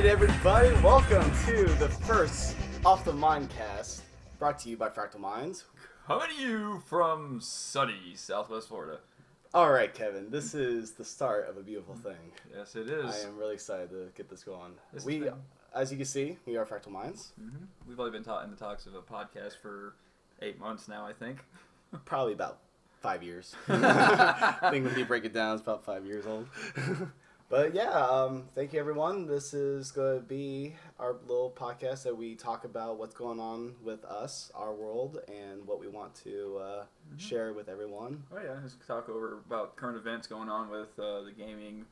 Everybody, welcome to the first Off the Mindcast, brought to you by Fractal Minds. Coming to you from sunny Southwest Florida. All right, Kevin, this is the start of a beautiful thing. Yes, it is. I am really excited to get this going. As you can see, we are Fractal Minds. Mm-hmm. We've only been in the talks of a podcast for 8 months now, I think. Probably about 5 years. I think when you break it down, it's about 5 years old. But yeah, thank you everyone. This is going to be our little podcast that we talk about what's going on with us, our world, and what we want to share with everyone. Oh yeah, just talk over about current events going on with the gaming,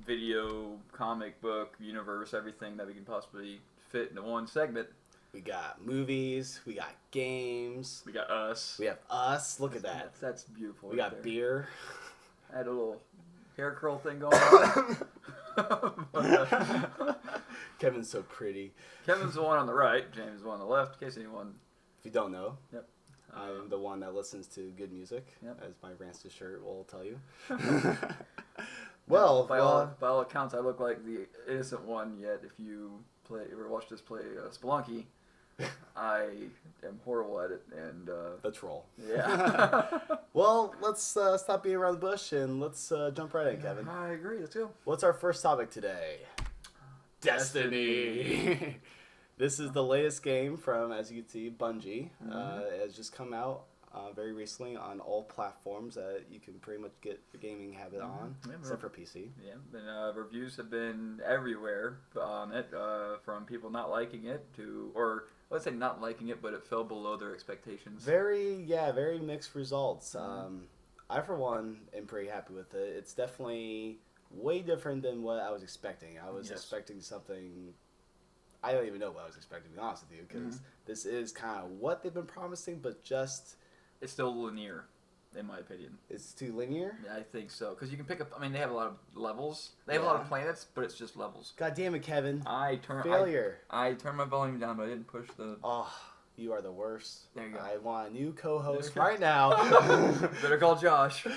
video, comic book universe, everything that we can possibly fit into one segment. We got movies, we got games. We got us. We have us. Look at that. That's beautiful. We got beer. I had a little hair curl thing going on. Kevin's so pretty. Kevin's the one on the right. James is the one on the left. In case anyone. If you don't know. Yep. I'm the one that listens to good music, yep. as my Ranster shirt will tell you. Well, by all accounts, I look like the innocent one. Yet, if you ever watched us play Spelunky, I am horrible at it, and the troll. Yeah. Well, let's stop being around the bush and let's jump right in, Kevin. I agree. Let's go. What's our first topic today? Destiny. This is the latest game from, as you can see, Bungie. It has just come out very recently on all platforms that you can pretty much get your gaming habit on, except for PC. Yeah, and reviews have been everywhere on it, from people not liking it to, or let's say not liking it, but it fell below their expectations. Very mixed results. I, for one, am pretty happy with it. It's definitely way different than what I was expecting. I was expecting something. I don't even know what I was expecting, to be honest with you, because this is kind of what they've been promising, but just... It's still linear, in my opinion. It's too linear? Yeah, I think so. Because you can pick up... I mean, they have a lot of levels. They have a lot of planets, but it's just levels. God damn it, Kevin. Failure. I turned my volume down, but I didn't push the... Oh, you are the worst. There you go. I want a new co-host right now. Better call Josh. All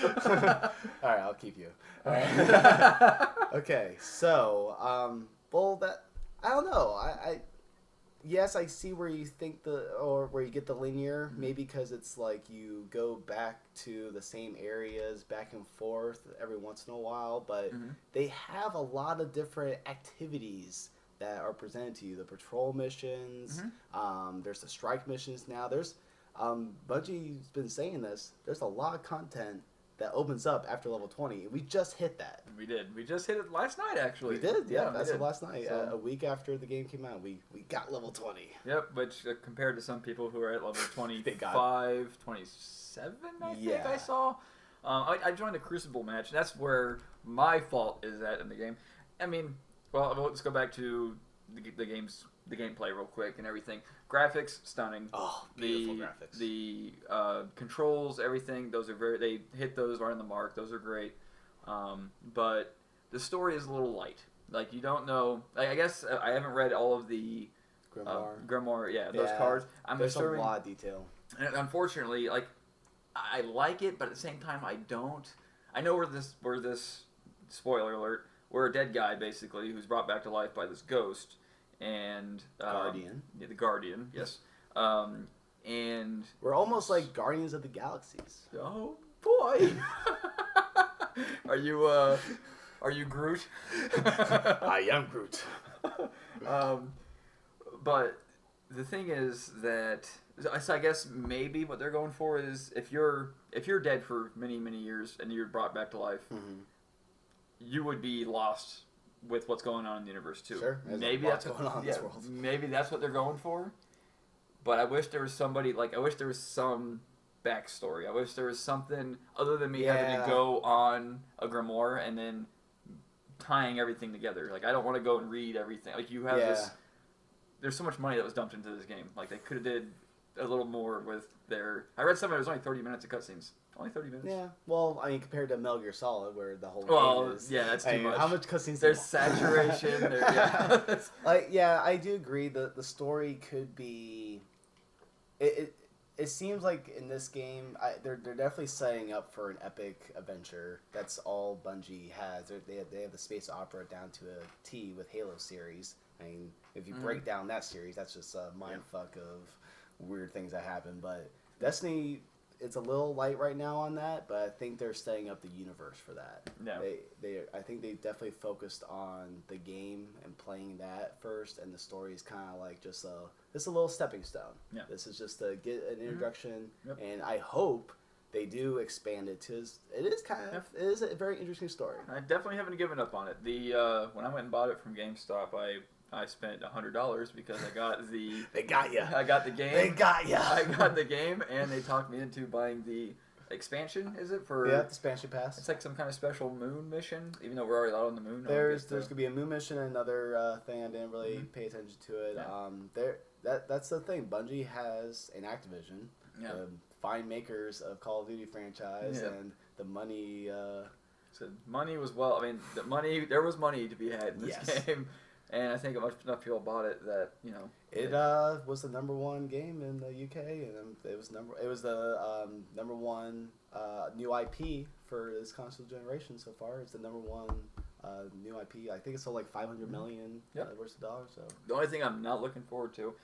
right, I'll keep you. All right. Okay, so, well, that... I don't know. Yes, I see where you think where you get the linear, maybe because it's like you go back to the same areas back and forth every once in a while, but they have a lot of different activities that are presented to you. The patrol missions, there's the strike missions now. There's Bungie's been saying this. There's a lot of content that opens up after level 20. We just hit that. We did. We just hit it last night, actually. We did, yeah. That's it last night. So, a week after the game came out, we got level 20. Yep, which compared to some people who are at level 25, 27, I think I saw. I joined the Crucible match, and that's where my fault is at in the game. I mean, well, let's go back to the gameplay real quick and everything. Graphics, stunning. Oh, beautiful graphics. The controls, everything, those are they hit those right on the mark. Those are great. But the story is a little light. Like, you don't know. I guess I haven't read all of the Grimoire, those cards. There's a lot of detail. And unfortunately, like, I like it, but at the same time, I don't. I know where this spoiler alert, we're a dead guy, basically, who's brought back to life by this ghost. And Guardian. Yeah, the Guardian, yes. And we're almost like Guardians of the Galaxies. Oh boy. Are you Groot? I am Groot. But the thing is that I guess maybe what they're going for is if you're dead for many years and you're brought back to life, you would be lost with what's going on in the universe too. Sure. Maybe that's what's going on in this world. Maybe that's what they're going for. but I wish there was somebody, like, I wish there was some backstory. I wish there was something other than me having to go on a grimoire and then tying everything together. Like, I don't want to go and read everything. Like, you have this... There's so much money that was dumped into this game. Like, they could have did a little more with their... I read somewhere it was only 30 minutes of cutscenes. Only 30 minutes. Yeah. Well, I mean, compared to Metal Gear Solid, where the whole game is... yeah, that's too much. How much cutscenes... There's saturation. I do agree that the story could be... It seems like in this game, they're definitely setting up for an epic adventure. That's all Bungie has. They have the space opera down to a T with Halo series. I mean, if you break down that series, that's just a mindfuck of weird things that happen. But Destiny, it's a little light right now on that, but I think they're setting up the universe for that. Yeah. I think they definitely focused on the game and playing that first, and the story is kind of like just a little stepping stone. Yeah. This is just to get an introduction, and I hope they do expand it to. It is a very interesting story. I definitely haven't given up on it. The when I went and bought it from GameStop, I spent $100 because I got the... They got you. I got the game. They got you. I got the game, and they talked me into buying the expansion, is it? For the expansion pass. It's like some kind of special moon mission, even though we're already out on the moon. There's going to be a moon mission and another thing I didn't really pay attention to it. Yeah. That's the thing. Bungie has an Activision, the fine makers of Call of Duty franchise, and the money... So money was there was money to be had in this game. And I think enough people bought it that, you know... It was the #1 game in the UK, and it was the #1 new IP for this console generation so far. It's the #1 new IP. I think it sold like $500 million worth of dollars. So the only thing I'm not looking forward to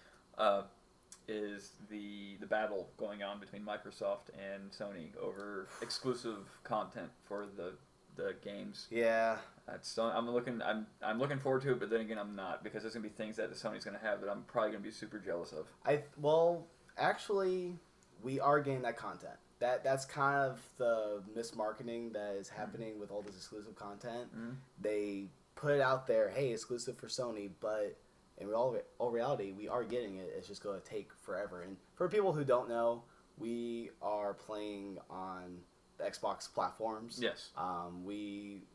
is the battle going on between Microsoft and Sony over exclusive content for the games. Yeah. I'm looking forward to it, but then again, I'm not, because there's gonna be things that the Sony's gonna have that I'm probably gonna be super jealous of. Actually, we are getting that content. That's kind of the mismarketing that is happening with all this exclusive content. They put it out there, hey, exclusive for Sony, but in all reality, we are getting it. It's just gonna take forever. And for people who don't know, we are playing on Xbox platforms. Yes.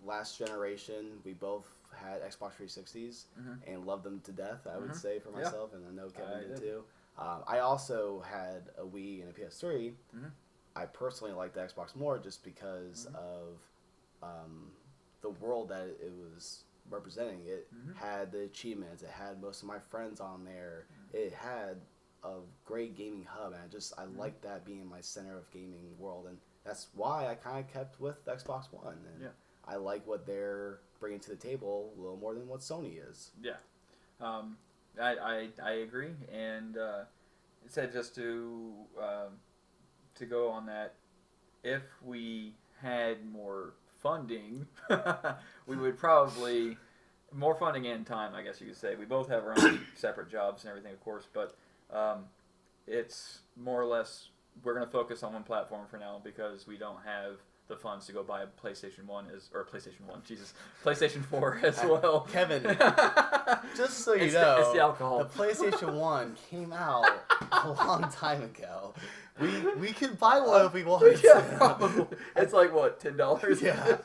Last generation, we both had Xbox 360s and loved them to death, I would say, for myself, and I know Kevin did too. I also had a Wii and a PS3. I personally liked the Xbox more just because of the world that it was representing. It had the achievements. It had most of my friends on there. It had a great gaming hub, and I liked that being my center of gaming world, and that's why I kind of kept with Xbox One. And I like what they're bringing to the table a little more than what Sony is. Yeah. I agree. And it said just to go on that, if we had more funding, we would probably... More funding and time, I guess you could say. We both have our own separate jobs and everything, of course, but it's more or less... We're going to focus on one platform for now because we don't have the funds to go buy a PlayStation 4 as well. Kevin, just so you know, it's the alcohol. The PlayStation 1 came out a long time ago. We can buy one if we want. Yeah, probably. It's like, what, $10? Yeah.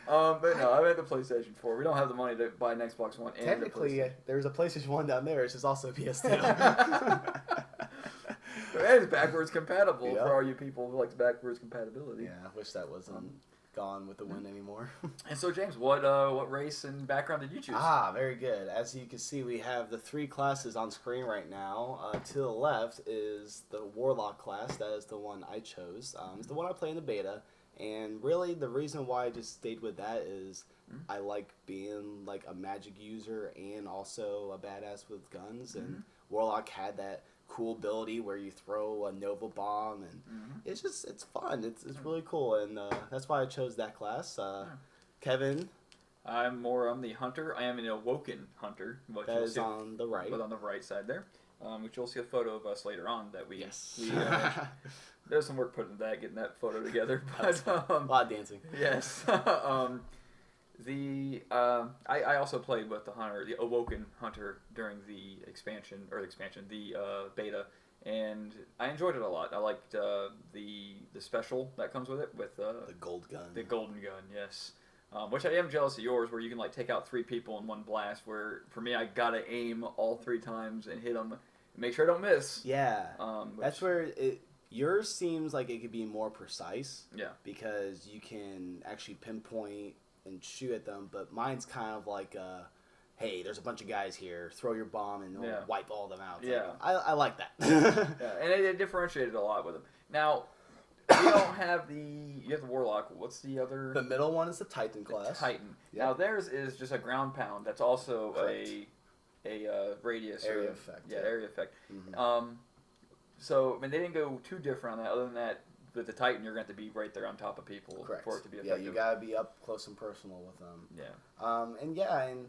But no, I meant the PlayStation 4. We don't have the money to buy an Xbox One. Technically, there's a PlayStation 1 down there. It's just also a PS2. It is backwards compatible for all you people who like backwards compatibility. Yeah, I wish that wasn't gone with the wind anymore. And so, James, what race and background did you choose? Very good. As you can see, we have the 3 classes on screen right now. To the left is the Warlock class. That is the one I chose. It's the one I play in the beta. And really, the reason why I just stayed with that is I like being like a magic user and also a badass with guns. And Warlock had that cool ability where you throw a Nova Bomb, and it's fun. It's really cool, and that's why I chose that class. Kevin? I'm the hunter. I am an awoken hunter. That is on the right. But on the right side there, which you'll see a photo of us later on that we there's some work put into that, getting that photo together. But, a lot of dancing. Yes. I also played with the hunter, the awoken hunter during the beta, and I enjoyed it a lot. I liked the special that comes with it with the gold gun. The golden gun, yes. Which I am jealous of yours, where you can like take out 3 people in one blast. Where for me, I gotta aim all 3 times and hit them, and make sure I don't miss. Yeah, that's where yours seems like it could be more precise. Yeah, because you can actually pinpoint and shoot at them. But mine's kind of like, hey, there's a bunch of guys here. Throw your bomb and we'll wipe all of them out. It's like, I like that. Yeah, and it differentiated a lot with them. Now. You don't have you have the Warlock. What's the other? The middle one is the Titan class. Titan. Yep. Now theirs is just a ground pound. That's also a radius area effect. Yeah, area effect. Mm-hmm. So I mean, they didn't go too different on that. Other than that, with the Titan, you're going to have to be right there on top of people for it to be effective. Yeah, you got to be up close and personal with them. Yeah. And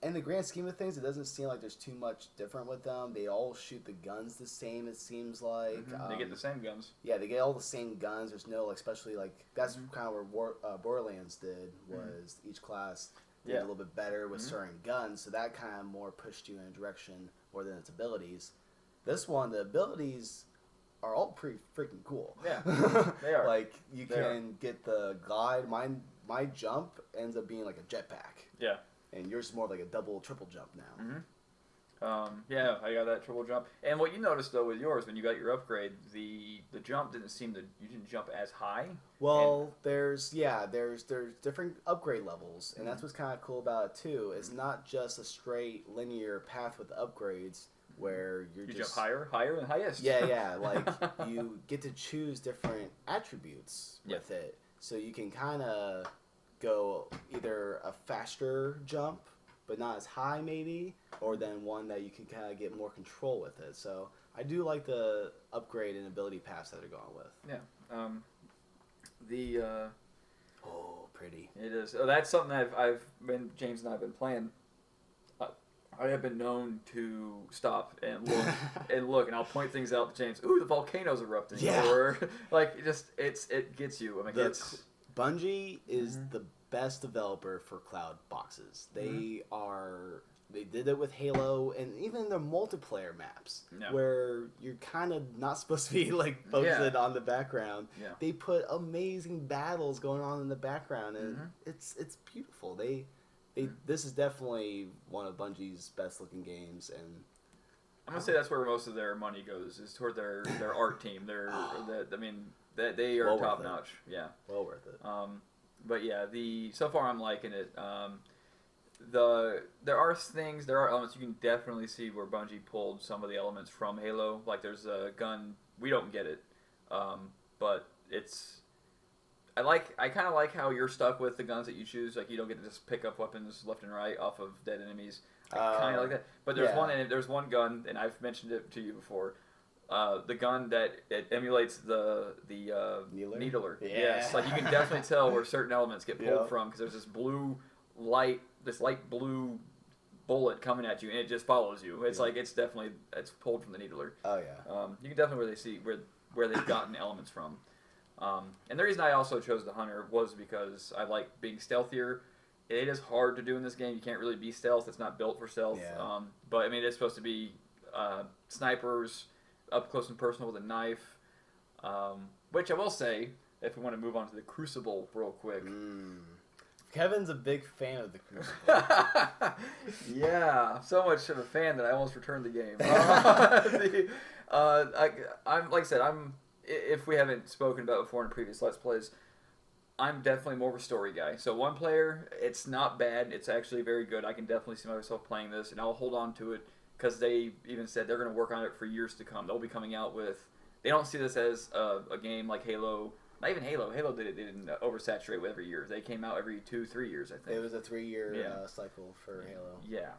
in the grand scheme of things, it doesn't seem like there's too much different with them. They all shoot the guns the same, it seems like. Mm-hmm. They get the same guns. Yeah, they get all the same guns. There's no, especially, that's kind of where Borderlands did, was each class did a little bit better with certain guns, so that kind of more pushed you in a direction more than its abilities. This one, the abilities are all pretty freaking cool. Yeah, they are. Like, you can get the glide. My jump ends up being like a jetpack. Yeah. And yours is more like a double, triple jump now. Mm-hmm. Yeah, I got that triple jump. And what you noticed though with yours, when you got your upgrade, the jump didn't you didn't jump as high. Well, there's different upgrade levels, and that's what's kind of cool about it too. It's not just a straight linear path with the upgrades where you just jump higher than highest. Yeah, like you get to choose different attributes with it, so you can kind of go either a faster jump, but not as high maybe, or then one that you can kind of get more control with it. So I do like the upgrade and ability paths that they're going with. Yeah. Pretty. It is. Oh, that's something that James and I have been playing. I have been known to stop and look, and I'll point things out to James. Ooh, the volcano's erupting. Yeah. Or like it gets you. I mean, Bungie is the best developer for cloud boxes. They did it with Halo and even the multiplayer maps where you're kind of not supposed to be like focused on the background. Yeah. They put amazing battles going on in the background, and it's beautiful. This is definitely one of Bungie's best looking games, and I'm gonna say that's where most of their money goes, is toward their art team. They are top notch. Yeah. Well worth it. But yeah, so far I'm liking it. There are elements you can definitely see where Bungie pulled some of the elements from Halo. Like there's a gun, we don't get it, but I kind of like how you're stuck with the guns that you choose. Like you don't get to just pick up weapons left and right off of dead enemies. I kind of like that. But there's one gun, and I've mentioned it to you before. The gun that emulates the needler. Yeah. Yes, like you can definitely tell where certain elements get pulled from, because there's this light blue bullet coming at you, and it just follows you. It's like it's pulled from the needler. Oh yeah. You can definitely really see where they've gotten elements from. And the reason I also chose the hunter was because I like being stealthier. It is hard to do in this game. You can't really be stealth. It's not built for stealth. Yeah. But I mean, it's supposed to be snipers, up close and personal with a knife. Which I will say, if we want to move on to the Crucible real quick. Kevin's a big fan of the Crucible. Yeah, so much of a fan that I almost returned the game. I'm like I said, if we haven't spoken about it before in previous Let's Plays, I'm definitely more of a story guy. So one player, it's not bad. It's actually very good. I can definitely see myself playing this, and I'll hold on to it, because they even said they're going to work on it for years to come. They'll be coming out with... They don't see this as a game like Halo. Not even Halo. Halo didn't oversaturate with every year. They came out every 2-3 years, I think. It was a 3-year cycle for Halo. Yeah.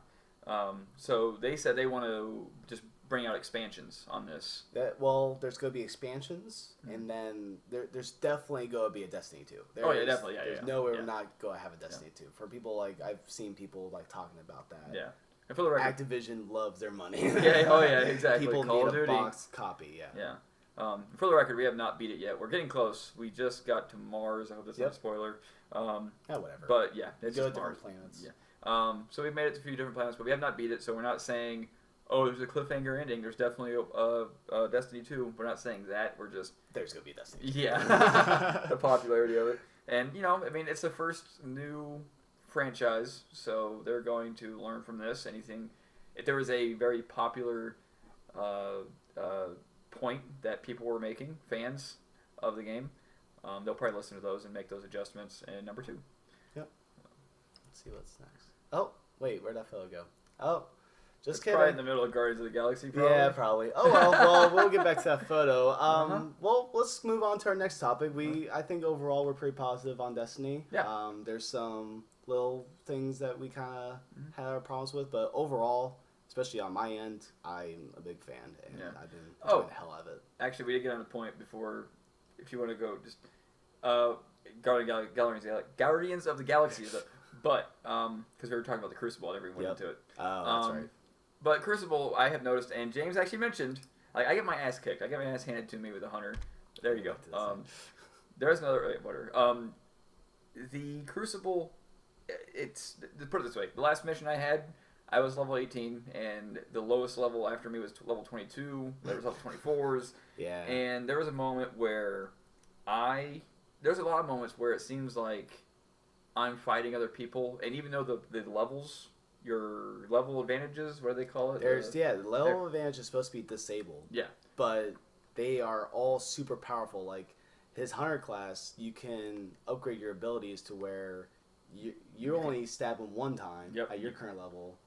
So they said they want to just bring out expansions on this. There's going to be expansions, and then there's definitely going to be a Destiny 2. Definitely. Yeah, there's no way we're not going to have a Destiny 2. For people I've seen people talking about that. Yeah. And for the record, Activision loves their money. Exactly. People Call need of Duty. Box copy. Yeah. For the record, we have not beat it yet. We're getting close. We just got to Mars. I hope that's not a spoiler. Whatever. But yeah, it's go just to Mars. Different planets. Yeah. So we've made it to a few different planets, but we have not beat it. So we're not saying, oh, there's a cliffhanger ending. There's definitely a Destiny 2. We're not saying that. We're just there's gonna be Destiny 2. Yeah. The popularity of it, and I mean, it's the first new franchise, so they're going to learn from this. If there was a very popular point that people were making, fans of the game, they'll probably listen to those and make those adjustments in number 2. Yep. Let's see what's next. Oh, wait, where'd that fellow go? Oh, just kidding. Probably in the middle of Guardians of the Galaxy, probably. Yeah, probably. Oh, well, we'll get back to that photo. Well, let's move on to our next topic. I think overall we're pretty positive on Destiny. Yeah. There's some little things that we kind of had our problems with, but overall, especially on my end, I'm a big fan, and I've been enjoying the hell out of it. Actually, we did get on a point before, if you want to go, just Guardians of the Galaxy, but because we were talking about the Crucible and everyone went into it. Oh, that's right. But Crucible, I have noticed, and James actually mentioned, I get my ass kicked. I get my ass handed to me with a hunter. There you go. There's another whatever. The Crucible, put it this way, the last mission I had, I was level 18, and the lowest level after me was level 22. There was level 24s. Yeah. And there was a moment where there's a lot of moments where it seems like I'm fighting other people, and even though the levels, your level advantages, what do they call it? The level advantage is supposed to be disabled. Yeah. But they are all super powerful. Like, his hunter class, you can upgrade your abilities to where you only stab him one time at your current level,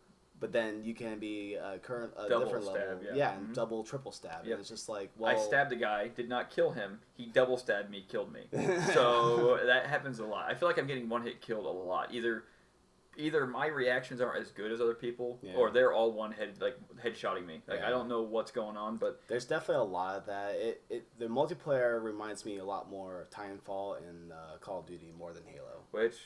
but then you can be a double different stab, level. Yeah, and double, triple stab. Yep. And it's just like, well, I stabbed a guy, did not kill him. He double stabbed me, killed me. So that happens a lot. I feel like I'm getting one hit killed a lot. Either my reactions aren't as good as other people, or they're all headshotting me. I don't know what's going on, but there's definitely a lot of that. The multiplayer reminds me a lot more of Titanfall and Call of Duty more than Halo. Which,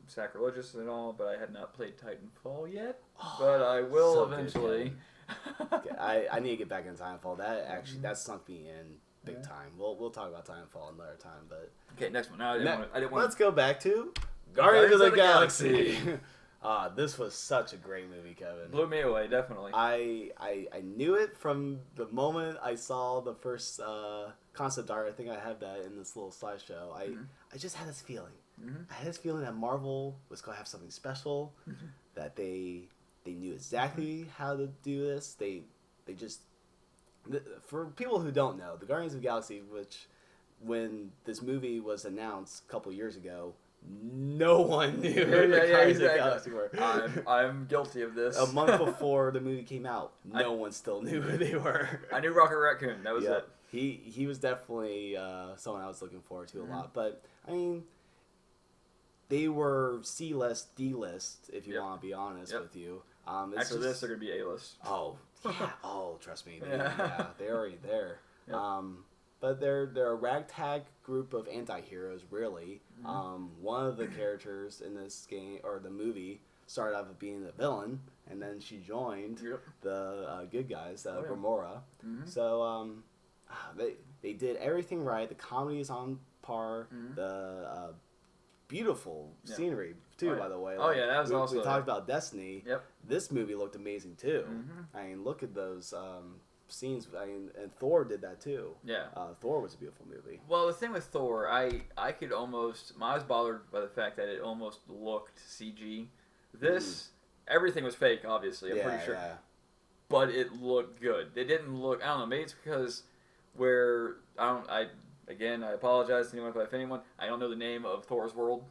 sacrilegious and all, but I had not played Titanfall yet. But I will eventually. I need to get back in Titanfall. That sunk me in big time. We'll talk about Titanfall another time, but okay, next one. Now I didn't want. Let's go back to Guardians of the Galaxy. This was such a great movie, Kevin. Blew me away, definitely. I knew it from the moment I saw the first concept art. I think I have that in this little slideshow. I just had this feeling. I had this feeling that Marvel was going to have something special, that they knew exactly how to do this. They just, for people who don't know, the Guardians of the Galaxy, which when this movie was announced a couple years ago, no one knew who the Guardians of the Galaxy were. I'm guilty of this. A month before the movie came out, no one still knew who they were. I knew Rocket Raccoon. That was it. He was definitely someone I was looking forward to a lot. But, I mean, they were C-list, D-list, if you want to be honest with you. After this, they're going to be A-list. Oh, yeah. Oh, trust me. They're already there. Yep. But they're a ragtag group of anti-heroes, really. One of the characters in this game, or the movie, started out with being the villain, and then she joined the good guys, Gamora. So they did everything right. The comedy is on par. The beautiful scenery, too, by the way. That was also... We talked about Destiny. Yep. This movie looked amazing, too. I mean, look at those... scenes. I mean, and Thor did that too. Yeah. Thor was a beautiful movie. Well, the thing with Thor, I could almost... I was bothered by the fact that it almost looked CG. This, everything was fake, obviously, I'm pretty sure. Yeah. But it looked good. It didn't look... I don't know, maybe it's because where... Again, I apologize to anyone if I offend anyone. I don't know the name of Thor's world.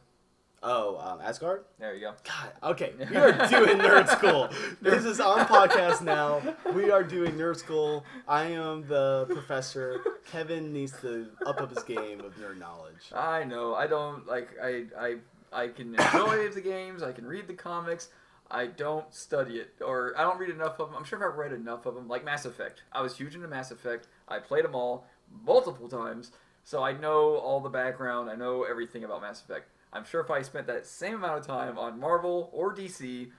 Oh, Asgard? There you go. God, okay. We are doing Nerd School. This is on podcast now. We are doing Nerd School. I am the professor. Kevin needs to up his game of nerd knowledge. I know. I don't, I can enjoy the games. I can read the comics. I don't study it. Or I don't read enough of them. I'm sure if I've read enough of them. Like Mass Effect. I was huge into Mass Effect. I played them all multiple times. So I know all the background. I know everything about Mass Effect. I'm sure if I spent that same amount of time on Marvel or DC,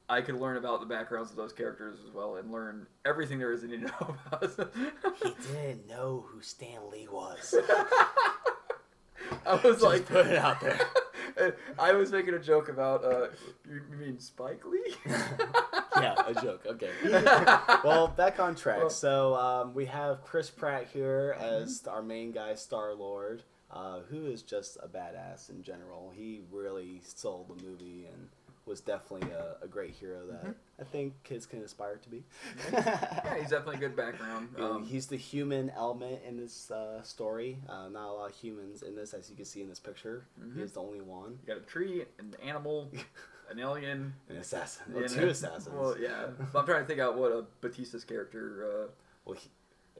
I could learn about the backgrounds of those characters as well and learn everything there is to need to know about. He didn't know who Stan Lee was. I was Just put it out there. I was making a joke about, you mean Spike Lee? Yeah, a joke. Okay. Well, back on track. So we have Chris Pratt here as our main guy, Star-Lord, who is just a badass in general. He really sold the movie and was definitely a great hero that I think kids can aspire to be. Yeah, he's definitely a good background. He's the human element in this story. Not a lot of humans in this, as you can see in this picture. He's the only one. You got a tree, an animal, an alien, an assassin. Well, two assassins. Well, yeah. But I'm trying to think out what Batista's character.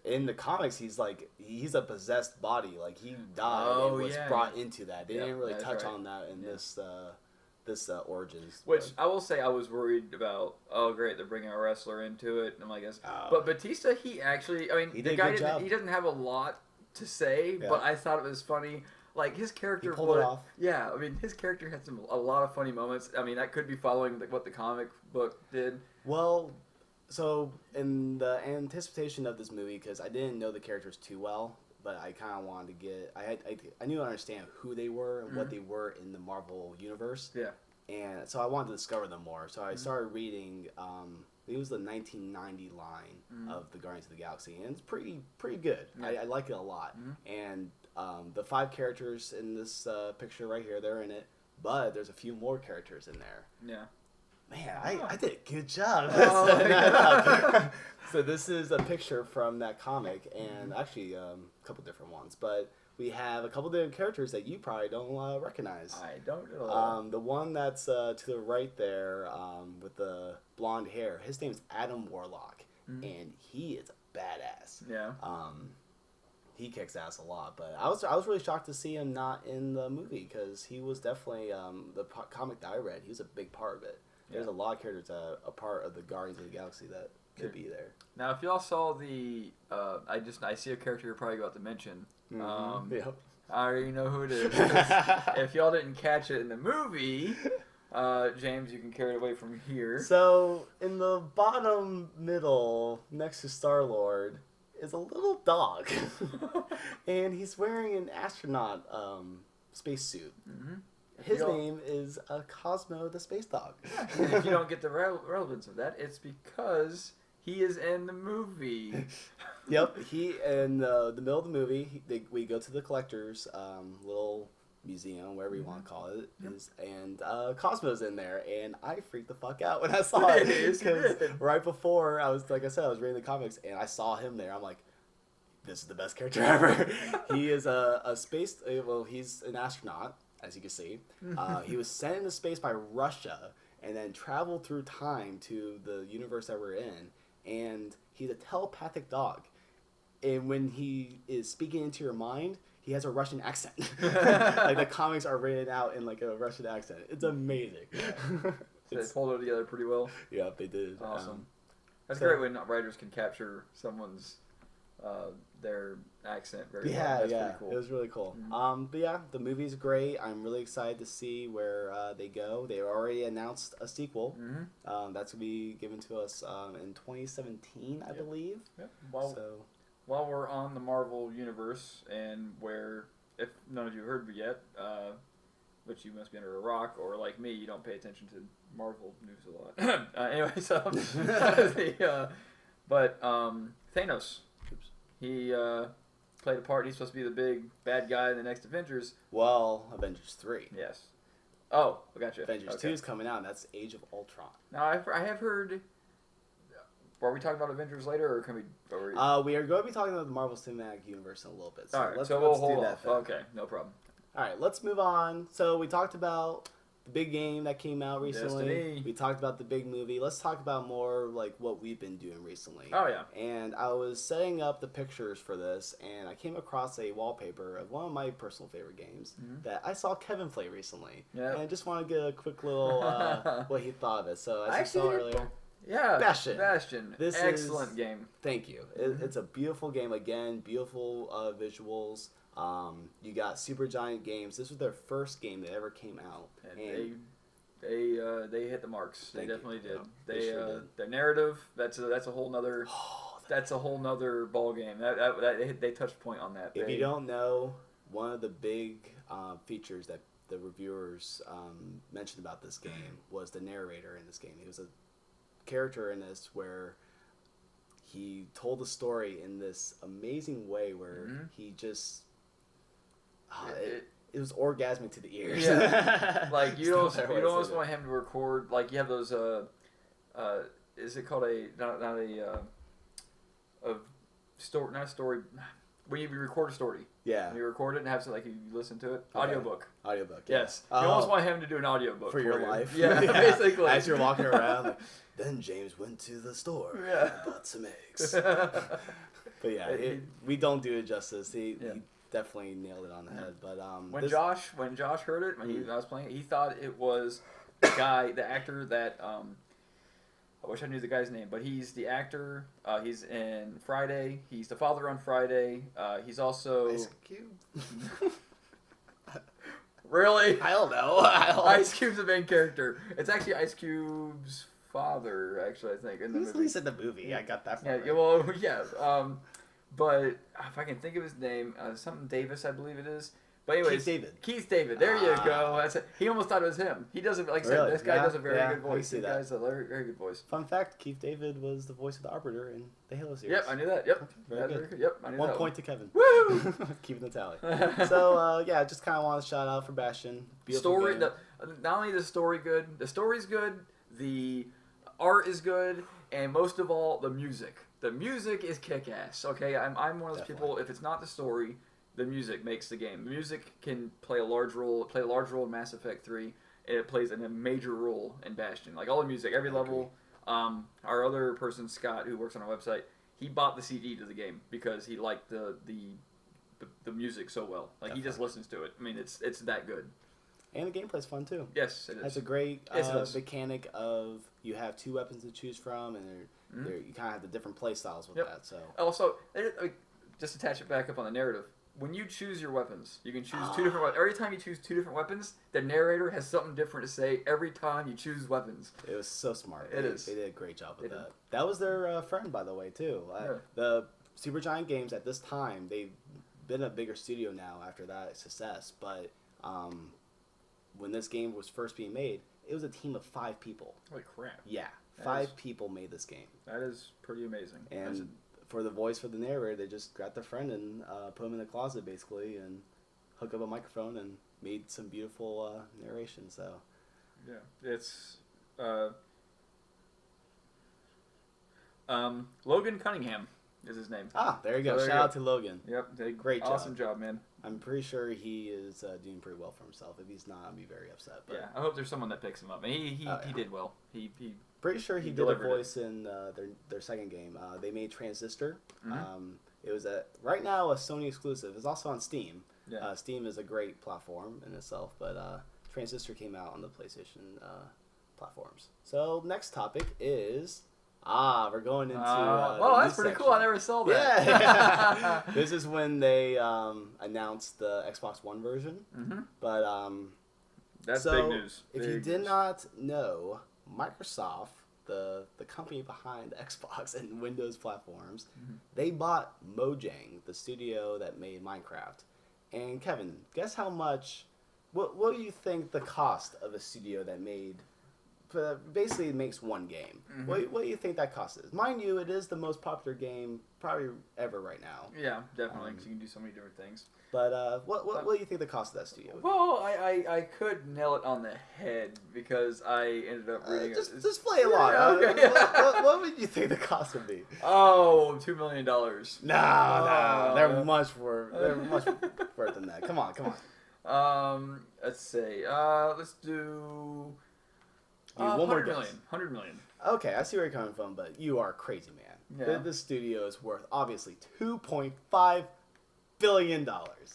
In the comics, he's a possessed body. Like he died and was brought into that. They didn't really touch on that in this Origins. Which I will say, I was worried about. Oh, great, they're bringing a wrestler into it. And I'm like, but Batista, he actually, I mean, he the guy he doesn't have a lot to say, but I thought it was funny. Like his character, he pulled it off. Yeah, I mean, his character had a lot of funny moments. I mean, that could be following what the comic book did. Well, so in the anticipation of this movie, because I didn't know the characters too well, but I kind of wanted to get... I knew to understand who they were and what they were in the Marvel Universe. Yeah. And so I wanted to discover them more. So I started reading... it was the 1990 line of the Guardians of the Galaxy, and it's pretty good. Yeah. I like it a lot. And the 5 characters in this picture right here, they're in it, but there's a few more characters in there. Yeah. Man, I did a good job. So this is a picture from that comic, and actually a couple different ones. But we have a couple different characters that you probably don't recognize. I don't know. The one that's to the right there with the blonde hair, his name's Adam Warlock, and he is a badass. Yeah. He kicks ass a lot, but I was really shocked to see him not in the movie because he was definitely the comic that I read. He was a big part of it. There's a lot of characters that are a part of the Guardians of the Galaxy that could be there. Now, if y'all saw the, I see a character you're probably about to mention. I already know who it is. If y'all didn't catch it in the movie, James, you can carry it away from here. So, in the bottom middle, next to Star-Lord, is a little dog. And he's wearing an astronaut spacesuit. His name is Cosmo the Space Dog. And if you don't get the relevance of that, it's because he is in the movie. Yep, he in the middle of the movie, we go to the collector's little museum, wherever you want to call it, and Cosmo's in there, and I freaked the fuck out when I saw it because right before I was reading the comics, and I saw him there. I'm like, this is the best character ever. He is a space. Well, he's an astronaut. As you can see, he was sent into space by Russia and then traveled through time to the universe that we're in. And he's a telepathic dog. And when he is speaking into your mind, he has a Russian accent. Like the comics are written out in like a Russian accent. It's amazing. So they pulled it together pretty well. Yeah, they did. Awesome. That's great when writers can capture someone's their accent very well. That's pretty cool. It was really cool. But yeah, the movie's great. I'm really excited to see where they go. They already announced a sequel. That's gonna be given to us in 2017, I believe. Yep. While we're on the Marvel universe, and where, if none of you heard yet, which you must be under a rock, or like me, you don't pay attention to Marvel news a lot. Anyway, so but Thanos. He played a part. He's supposed to be the big bad guy in the next Avengers. Well, Avengers 3. Yes. Oh, I got you. Avengers 2 is coming out, and that's Age of Ultron. Now, I have heard... Are we talking about Avengers later, or can we... We are going to be talking about the Marvel Cinematic Universe in a little bit. So all right, so we'll hold off. Okay, no problem. All right, let's move on. So we talked about the big game that came out recently. Destiny. We talked about the big movie. Let's talk about more like what we've been doing recently. Oh yeah. And I was setting up the pictures for this, and I came across a wallpaper of one of my personal favorite games that I saw Kevin play recently. Yeah. And I just want to get a quick little what he thought of it. So as you saw earlier. Yeah, Bastion. This excellent game. Thank you. It's a beautiful game again. Beautiful visuals. You got Supergiant Games. This was their first game that ever came out, and They hit the marks. They definitely did. They sure did. Their narrative. That's a whole nother. That's a whole nother ball game. They touched point on that. If you don't know, one of the big features that the reviewers mentioned about this game was the narrator in this game. He was a character in this where he told the story in this amazing way where he just it was orgasmic to the ears. Yeah. Like you almost want him to record, like you have those is it called story, not a story, when you record a story. Yeah. When you record it and have something like you listen to it. Audiobook. Audiobook. Yes. You almost want him to do an audiobook for your life. Yeah, basically. As you're walking around, like, then James went to the store and bought some eggs. But yeah, we don't do it justice. He definitely nailed it on the head. But when Josh heard it, when I was playing it, he thought it was the actor that I wish I knew the guy's name, but he's the actor. He's in Friday. He's the father on Friday. He's also Ice Cube. Really? I don't know. Ice Cube's the main character. It's actually Ice Cube's father, actually, I think. In the movie. At least in the movie. I got that. Yeah. Well, yeah. But if I can think of his name, something Davis, I believe it is. But anyways, Keith David. There you go. That's it. He almost thought it was him. He does it, like I said, this guy does a very good voice. This guy's a very, very good voice. Fun fact, Keith David was the voice of the Arbiter in the Halo series. Yep, I knew that. Yep. Okay, very good. Yep, I knew that. 1 point to Kevin. Woo! Keeping the tally. So, just kind of want to shout out for Bastion. Story, not only is the story good, the story's good, the art is good, and most of all, the music. The music is kick-ass, okay? I'm one of those people, if it's not the story, the music makes the game. The music can play a large role in Mass Effect 3, and it plays a major role in Bastion. Like, all the music, every level. Our other person, Scott, who works on our website, he bought the CD to the game because he liked the music so well. Like, he just listens to it. I mean, it's that good. And the gameplay's fun, too. Yes, it is. It's a great mechanic of you have 2 weapons to choose from, and you kind of have the different play styles with that. So also, just to attach it back up on the narrative, when you choose your weapons, you can choose 2 different weapons. Every time you choose 2 different weapons, the narrator has something different to say every time you choose weapons. It was so smart. They did a great job with that. That was their friend, by the way, too. The Supergiant Games at this time, they've been a bigger studio now after that success, but when this game was first being made, it was a team of 5 people. Holy crap. Yeah. 5 people made this game. That is pretty amazing. And for the voice for the narrator, they just grabbed their friend and put him in the closet, basically, and hooked up a microphone and made some beautiful narration. So, yeah, it's Logan Cunningham is his name. Ah, there you go. Shout out to Logan. Yep, great job. Awesome job, man. I'm pretty sure he is doing pretty well for himself. If he's not, I'd be very upset. But yeah, I hope there's someone that picks him up. He did well. He pretty sure he did a voice in their second game. They made Transistor. It was right now a Sony exclusive. It's also on Steam. Yeah. Steam is a great platform in itself, but Transistor came out on the PlayStation platforms. So next topic is we're going into that's pretty cool. I never saw that. Yeah. This is when they announced the Xbox One version. But that's big news. If you did not know, Microsoft, the company behind Xbox and Windows platforms, they bought Mojang, the studio that made Minecraft. And Kevin, guess how much? What do you think the cost of a studio that basically makes one game? What do you think that cost is? Mind you, it is the most popular game probably ever right now. Yeah, definitely, because you can do so many different things. But what do you think the cost of that studio would be? Well, I could nail it on the head because I ended up reading just play along. Okay. What would you think the cost would be? Oh, $2 million. No, they're much worth than that. Come on. Let's see. Let's do. $100 million. Okay, I see where you're coming from, but you are crazy, man. Yeah. This studio is worth obviously $2.5 billion.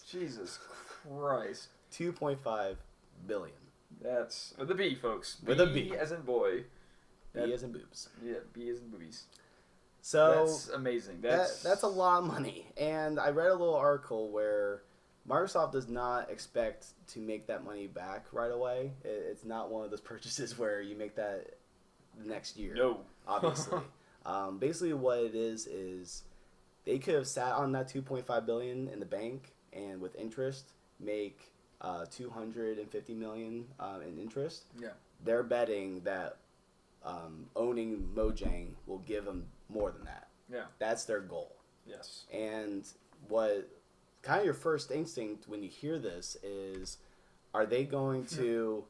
Jesus Christ. $2.5 billion. That's with a B, folks. With a B as in boy. B as in boobs. Yeah, B as in boobies. So that's amazing. That's a lot of money. And I read a little article where Microsoft does not expect to make that money back right away. It's not one of those purchases where you make that the next year. No. Obviously. Basically what it is they could have sat on that $2.5 billion in the bank and with interest make $250 million in interest. Yeah. They're betting that owning Mojang will give them more than that. Yeah. That's their goal. Yes. And what kind of your first instinct when you hear this is, are they going to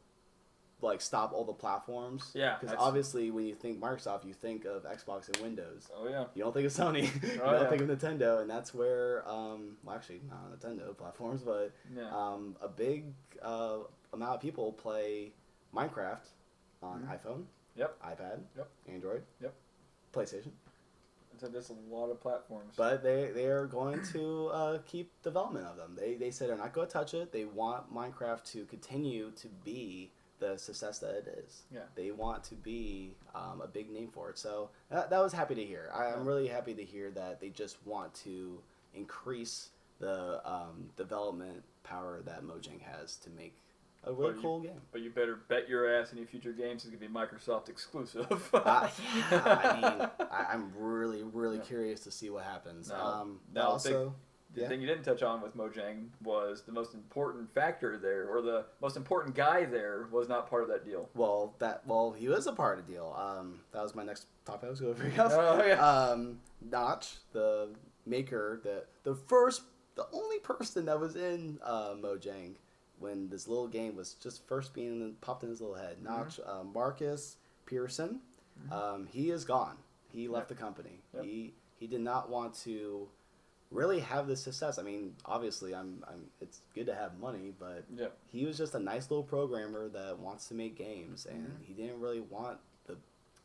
like stop all the platforms? Yeah. Because obviously when you think Microsoft, you think of Xbox and Windows. Oh yeah. You don't think of Sony. You don't think of Nintendo, and that's where well actually not Nintendo platforms, but a big amount of people play Minecraft on iPhone. Yep. iPad. Yep. Android. Yep. PlayStation. So there's a lot of platforms. But they are going to keep development of them. They said they're not going to touch it. They want Minecraft to continue to be the success that it is. Yeah. They want to be a big name for it. So that was happy to hear. I'm really happy to hear that they just want to increase the development power that Mojang has to make a really cool game. But you better bet your ass any future games is going to be Microsoft exclusive. Yeah, I mean, I'm really curious to see what happens. Now, also, the thing you didn't touch on with Mojang was the most important factor there, or the most important guy there, was not part of that deal. Well, he was a part of the deal. That was my next topic I was going to bring up. Oh, yeah. Notch, the maker, the only person that was in Mojang when this little game was just first being popped in his little head. Notch, Marcus Pearson, he is gone. He left the company. Yep. He did not want to really have the success. I mean, obviously, it's good to have money, but he was just a nice little programmer that wants to make games, and he didn't really want the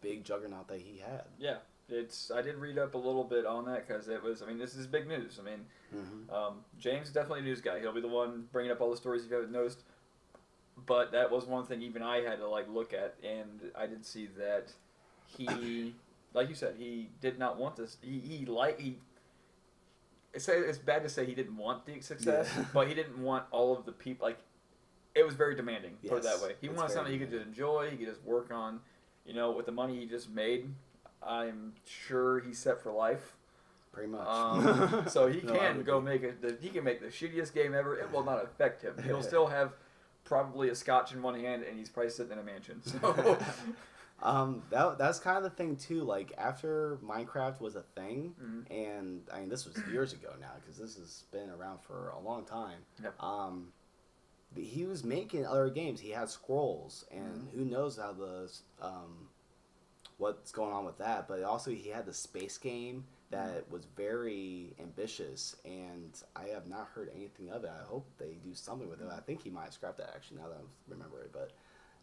big juggernaut that he had. Yeah. I did read up a little bit on that because it was, this is big news. James is definitely a news guy. He'll be the one bringing up all the stories if you haven't noticed. But that was one thing even I had to look at, and I did see that he, like you said, he did not want this. It's bad to say he didn't want the success, but he didn't want all of the people. It was very demanding, put it that way. He wanted something he could just enjoy, he could just work on. With the money he just made, I'm sure he's set for life. Pretty much. So he can go make he can make the shittiest game ever. It will not affect him. He'll still have probably a scotch in one hand, and he's probably sitting in a mansion. So. That's kind of the thing too. After Minecraft was a thing, and this was years ago now because this has been around for a long time. Yep. He was making other games. He had Scrolls, and who knows how what's going on with that. But also he had the space game that was very ambitious, and I have not heard anything of it. I hope they do something with it. I think he might have scrapped that actually now that I remember it, but.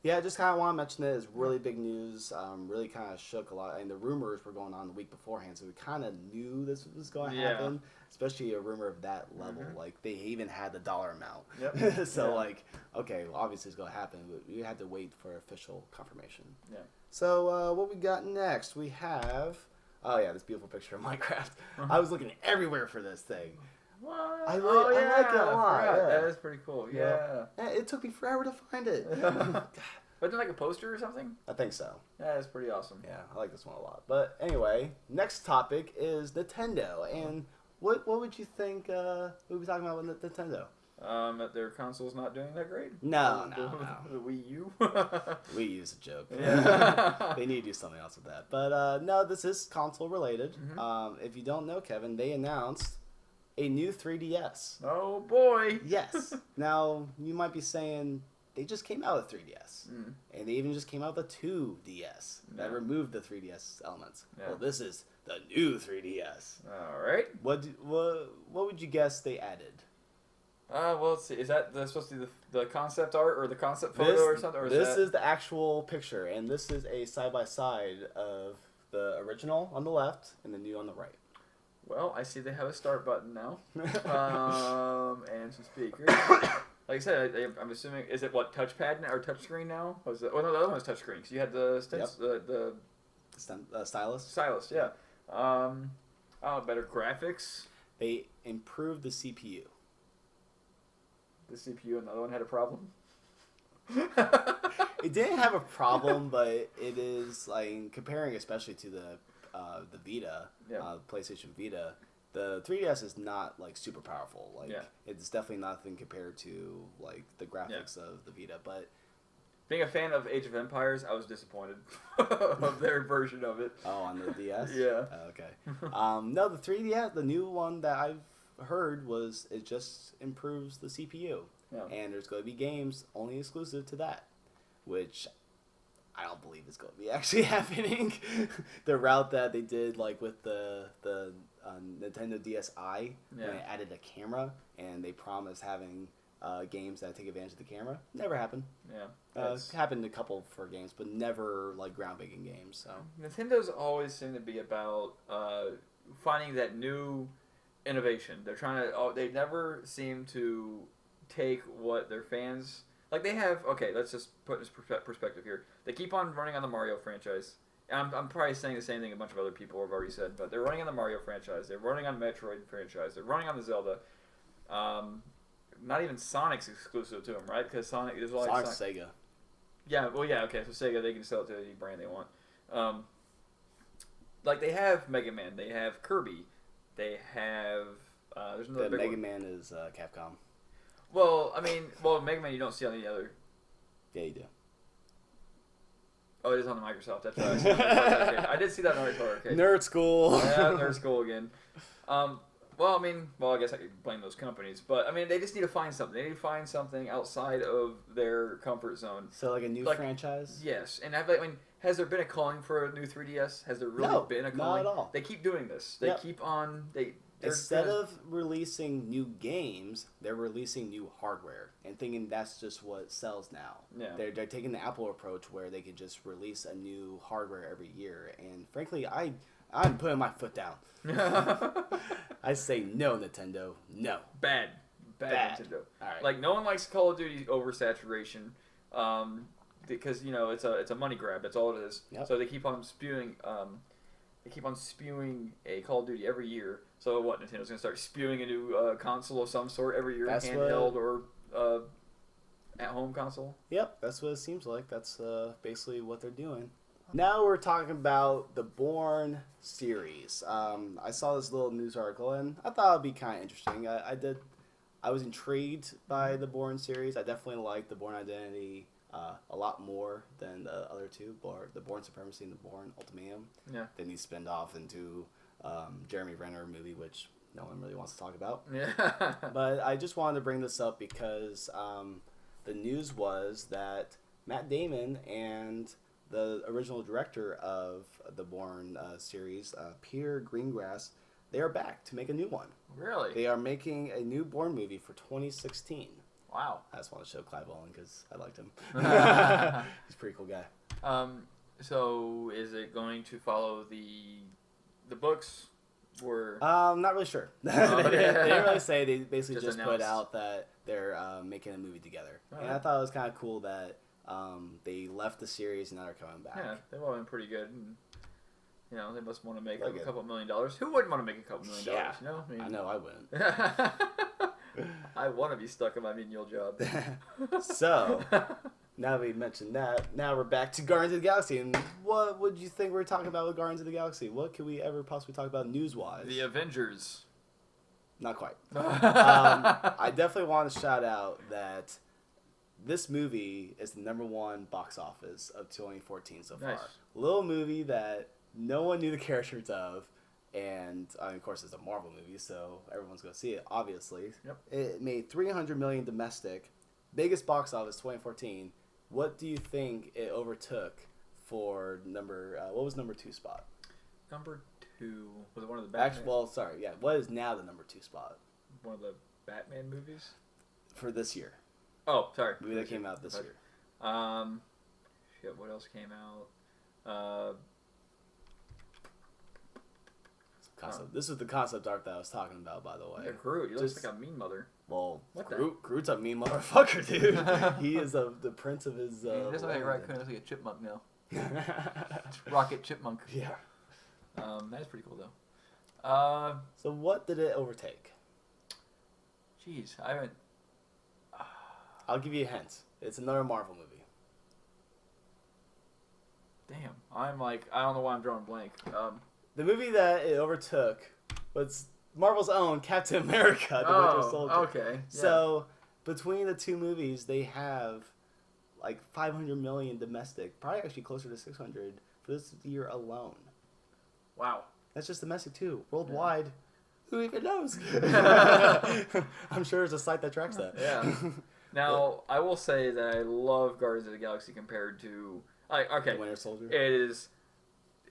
Yeah, I just kind of want to mention it. It's really big news. Really kind of shook a lot. And the rumors were going on the week beforehand, so we kind of knew this was going to happen. Especially a rumor of that level. They even had the dollar amount. Yep. So, okay, well, obviously it's going to happen, but we had to wait for official confirmation. Yeah. So, what we got next? We have... Oh, yeah, this beautiful picture of Minecraft. I was looking everywhere for this thing. What? I like it a lot. Yeah. That is pretty cool. Yeah. It took me forever to find it. Wasn't it a poster or something? I think so. Yeah, that's pretty awesome. Yeah, I like this one a lot. But anyway, next topic is Nintendo. And what would you think we'll be talking about with Nintendo? That their console's not doing that great? No. The Wii U? Wii U's a joke. Yeah. They need to do something else with that. But no, this is console related. If you don't know, Kevin, they announced a new 3DS. Oh boy! Yes. Now, you might be saying, they just came out with 3DS. And they even just came out with a 2DS that removed the 3DS elements. Yeah. Well, this is the new 3DS. Alright. What would you guess they added? Well, let's see. Is that supposed to be the concept art or the concept photo or something? Or this is the actual picture, and this is a side-by-side of the original on the left and the new on the right. Well, I see they have a start button now, and some speakers. Like I said, I'm assuming, is it touchpad now, or touchscreen now? Was it? Oh no, the other one was touchscreen. Because you had the stylus. Stylus, yeah. Better graphics. They improved the CPU. the CPU and the other one had a problem. It didn't have a problem, but it is like comparing, especially to the Vita, PlayStation Vita. The 3DS is not like super powerful. Like it's definitely nothing compared to like the graphics of the Vita. But being a fan of Age of Empires, I was disappointed of their version of it. Oh, on the DS? Yeah. Oh, okay. No, the 3DS, the new one that I've heard was it just improves the CPU. Yeah. And there's going to be games only exclusive to that, which I don't believe is going to be actually happening. The route that they did like with the Nintendo DSi, when they added a camera and they promised having games that take advantage of the camera, never happened. Yeah, it's happened a couple for games, but never like groundbreaking games. So Nintendo's always seemed to be about finding that new innovation. They're trying to. They never seem to take what their fans like. They have let's just put this perspective here. They keep on running on the Mario franchise. I'm probably saying the same thing a bunch of other people have already said, but they're running on the Mario franchise. They're running on Metroid franchise. They're running on the Zelda. Not even Sonic's exclusive to them, right? Because Sonic is like Sonic's Sega. Yeah, well, yeah, okay. So Sega, they can sell it to any brand they want. Like they have Mega Man, they have Kirby, they have. There's another big Mega one. Man is Capcom. Well, I mean, Mega Man you don't see on any other. Yeah, you do. Oh, it is on the Microsoft. That's right. I, see it on the arcade. I did see that on the arcade. Nerd school. Yeah, nerd school again. Well, I mean, I guess I could blame those companies, but I mean, they just need to find something. They need to find something outside of their comfort zone. So, like a new franchise. Yes, and has there been a calling for a new 3DS? Has there really been a calling? Not at all. They keep doing this. They keep on. Instead of releasing new games, they're releasing new hardware and thinking that's just what sells now. Yeah. They're taking the Apple approach where they can just release a new hardware every year. And frankly, I'm putting my foot down. I say no, Nintendo. No. Bad Nintendo. All right. Like no one likes Call of Duty oversaturation, because it's a money grab. That's all it is. Yep. So they keep on spewing. They keep on spewing a Call of Duty every year. So what? Nintendo's gonna start spewing a new console of some sort every year, handheld or at-home console. Yep, that's what it seems like. That's basically what they're doing. Now we're talking about the Bourne series. I saw this little news article and I thought it'd be kind of interesting. I was intrigued by the Bourne series. I definitely liked the Bourne Identity a lot more than the other two, the Bourne Supremacy and the Bourne Ultimatum. Yeah. Then he spinned off into Jeremy Renner movie, which no one really wants to talk about. Yeah. But I just wanted to bring this up because the news was that Matt Damon and the original director of the Bourne series, Peter Greengrass, they are back to make a new one. Really? They are making a new Bourne movie for 2016. Wow. I just want to show Clive Owen because I liked him. He's a pretty cool guy. So is it going to follow the books? Or not really sure. They didn't really say. They basically just put out that they're making a movie together. And I thought it was kind of cool that they left the series and now they're coming back. Yeah, they've all been pretty good. And, they must want to make like a couple $1 million. Who wouldn't want to make a couple $1 million? Yeah, I know I wouldn't. I want to be stuck in my menial job. So, now we mentioned that, now we're back to Guardians of the Galaxy. And what would you think we're talking about with Guardians of the Galaxy? What could we ever possibly talk about news-wise? The Avengers. Not quite. I definitely want to shout out that this movie is the #1 box office of 2014 so far. Nice. Little movie that no one knew the characters of, and of course it's a Marvel movie, so everyone's going to see it, obviously. Yep. It made $300 million domestic, biggest box office 2014. What do you think it overtook for what was number 2 spot? Number 2 was it one of the Batman? What is now the number 2 spot? One of the Batman movies for this year. Oh, sorry. Movie that came out this year. What else came out? This is the concept art that I was talking about, by the way. Yeah, Groot. He looks like a mean mother. Well, Groot's a mean motherfucker, dude. He is the prince of his. He doesn't look like a raccoon. He looks like a chipmunk now. Rocket chipmunk. Yeah. That's pretty cool, though. So what did it overtake? Jeez, I haven't. I'll give you a hint. It's another Marvel movie. Damn, I'm like, I don't know why I'm drawing blank. The movie that it overtook was Marvel's own Captain America, the Winter Soldier. Okay. Yeah. So between the two movies, they have like 500 million domestic, probably actually closer to 600 for this year alone. Wow. That's just domestic too. Worldwide, who even knows? I'm sure there's a site that tracks that. Yeah. Now, I will say that I love Guardians of the Galaxy compared to... okay. The Winter Soldier? It is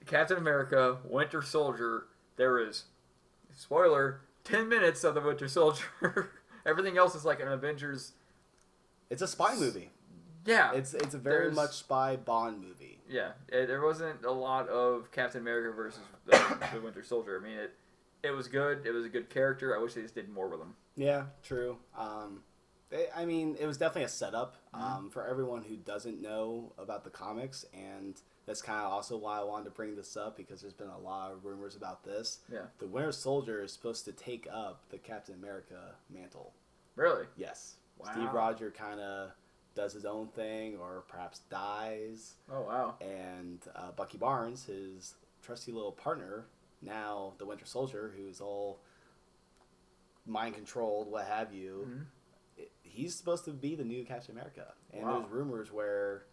Captain America, Winter Soldier. There is, spoiler, 10 minutes of the Winter Soldier. Everything else is like an Avengers... It's a spy movie. Yeah. It's a very much spy Bond movie. Yeah. There wasn't a lot of Captain America versus the Winter Soldier. I mean, it was good. It was a good character. I wish they just did more with him. Yeah, true. It was definitely a setup for everyone who doesn't know about the comics, and that's kind of also why I wanted to bring this up, because there's been a lot of rumors about this. Yeah. The Winter Soldier is supposed to take up the Captain America mantle. Really? Yes. Wow. Steve Rogers kind of does his own thing, or perhaps dies. Oh, wow. And Bucky Barnes, his trusty little partner, now the Winter Soldier, who's all mind-controlled, what have you, he's supposed to be the new Captain America. And there's rumors where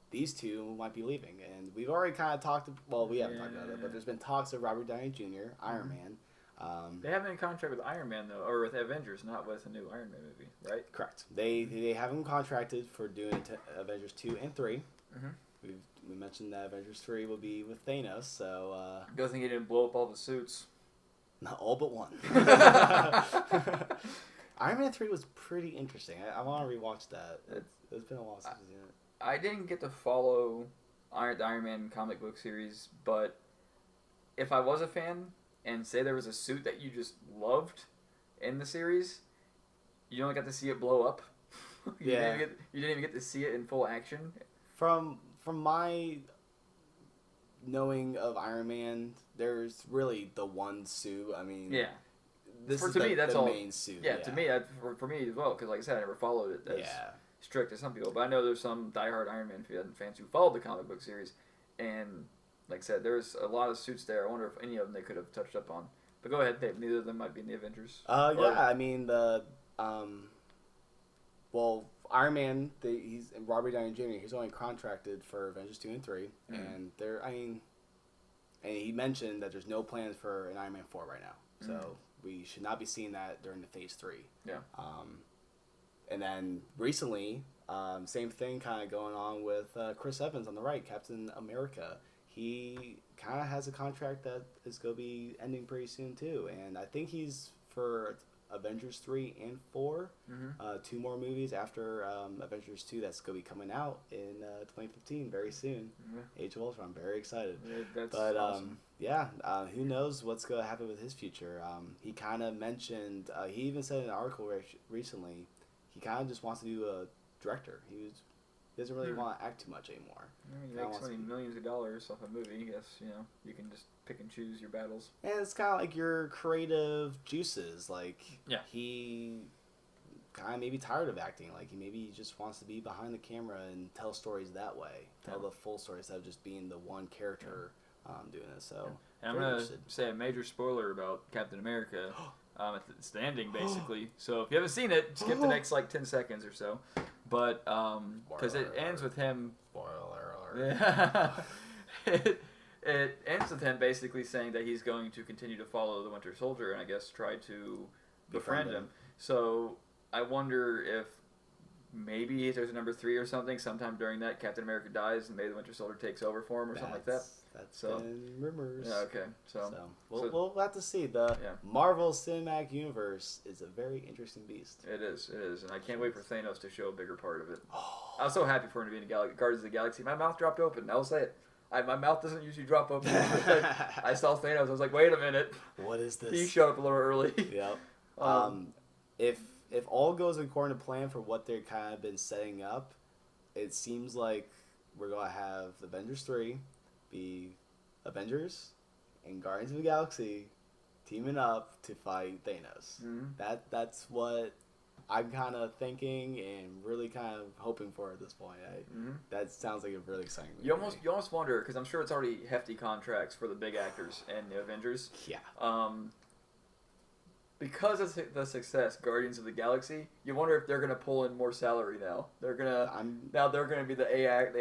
these two might be leaving. And we've already kind of talked, well, we haven't talked about it, but there's been talks of Robert Downey Jr., Iron Man. They have any contract with Iron Man, though, or with Avengers, not with a new Iron Man movie, right? Correct. They have him contracted for doing Avengers 2 and 3. We mentioned that Avengers 3 will be with Thanos, so... Good thing he didn't blow up all the suits. Not all but one. Iron Man 3 was pretty interesting. I want to rewatch that. It's been a while since I've seen it. I didn't get to follow the Iron Man comic book series, but if I was a fan and say there was a suit that you just loved in the series, you only got to see it blow up. You didn't even get to see it in full action. From my knowing of Iron Man, there's really the one suit. I mean, this is the main suit. Yeah, to me, for me as well, because like I said, I never followed it as strict as some people. But I know there's some diehard Iron Man fans who followed the comic book series, and like I said, there's a lot of suits there. I wonder if any of them they could have touched up on. But go ahead, Dave. Neither of them might be in the Avengers. I mean Iron Man, he's Robert Downey Jr. He's only contracted for Avengers 2 and 3, and and he mentioned that there's no plans for an Iron Man 4 right now, so we should not be seeing that during the Phase 3. Yeah. And then recently, same thing kind of going on with Chris Evans on the right, Captain America. He kind of has a contract that is going to be ending pretty soon too, and I think he's for Avengers 3 and 4, 2 more movies after Avengers 2 that's going to be coming out in 2015 very soon. Age of Ultron, I'm very excited. That's awesome. Who knows what's going to happen with his future. He kind of mentioned, he even said in an article recently, he kind of just wants to do a director. He doesn't really want to act too much anymore. You make so many millions of dollars off a movie, I guess, you can just pick and choose your battles. And it's kind of like your creative juices. Like, he kind of maybe tired of acting. Like, he just wants to be behind the camera and tell stories that way. Tell the full story instead of just being the one character doing this. So, and I'm going to say a major spoiler about Captain America. It's the ending, basically. So if you haven't seen it, skip the next, 10 seconds or so. But, because it ends with him... Spoiler alert. It ends with him basically saying that he's going to continue to follow the Winter Soldier and I guess try to befriend him. So I wonder if maybe if there's a number 3 or something, sometime during that Captain America dies and maybe the Winter Soldier takes over for him or something like that. That's been rumors. Yeah, okay. So we'll have to see. The Marvel Cinematic Universe is a very interesting beast. It is. And I can't wait for Thanos to show a bigger part of it. I was so happy for him to be in Guardians of the Galaxy. My mouth dropped open. I'll say it. My mouth doesn't usually drop open. I saw Thanos. I was like, wait a minute. What is this? He showed up a little early. Yep. If all goes according to plan for what they've kind of been setting up, it seems like we're going to have Avengers 3 be Avengers and Guardians of the Galaxy teaming up to fight Thanos. That's what I'm kind of thinking and really kind of hoping for at this point. That sounds like a really exciting movie. You almost wonder, because I'm sure it's already hefty contracts for the big actors and the Avengers. Yeah. Because of the success, Guardians of the Galaxy, you wonder if they're gonna pull in more salary now. They're gonna be the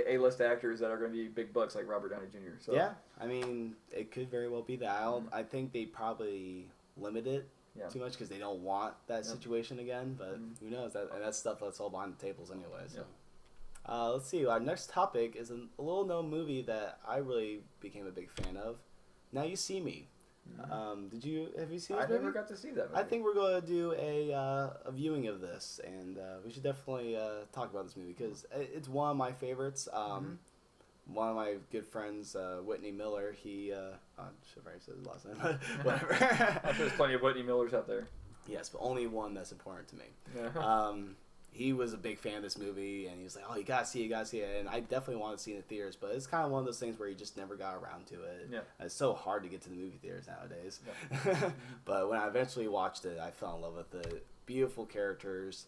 A-list actors that are gonna be big bucks like Robert Downey Jr. So yeah, I mean, it could very well be that. I think they probably limit it too much because they don't want that situation again. But who knows? That's stuff that's all behind the tables anyway. So. Let's see. Our next topic is a little known movie that I really became a big fan of. Now You See Me. Have you seen this movie? I never got to see that movie. I think we're going to do a viewing of this, and we should definitely talk about this movie because it's one of my favorites. One of my good friends, Whitney Miller, he I should have already said his last name, whatever. I'm sure there's plenty of Whitney Millers out there. Yes, but only one that's important to me. Yeah. He was a big fan of this movie, and he was like, "Oh, you gotta see it." And I definitely wanted to see it in the theaters, but it's kind of one of those things where you just never got around to it. Yeah. It's so hard to get to the movie theaters nowadays. Yeah. But when I eventually watched it, I fell in love with it. Beautiful characters,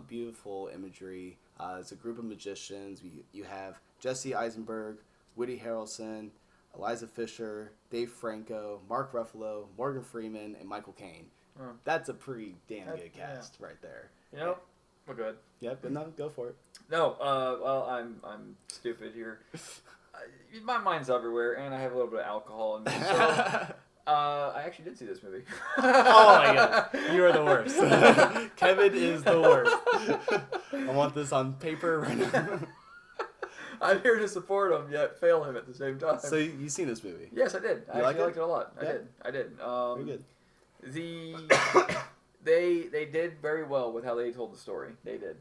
beautiful imagery. It's a group of magicians. You have Jesse Eisenberg, Woody Harrelson, Eliza Fisher, Dave Franco, Mark Ruffalo, Morgan Freeman, and Michael Caine. That's a pretty damn good cast right there. Yep. Well, good. Yep, but no, go for it. No, well, I'm stupid here. My mind's everywhere, and I have a little bit of alcohol in me. So, I actually did see this movie. Oh my god, you are the worst. Kevin is the worst. I want this on paper right now. I'm here to support him, yet fail him at the same time. So you've seen this movie? Yes, I did. I actually liked it a lot. Yeah. I did. Very good. They did very well with how they told the story. They did.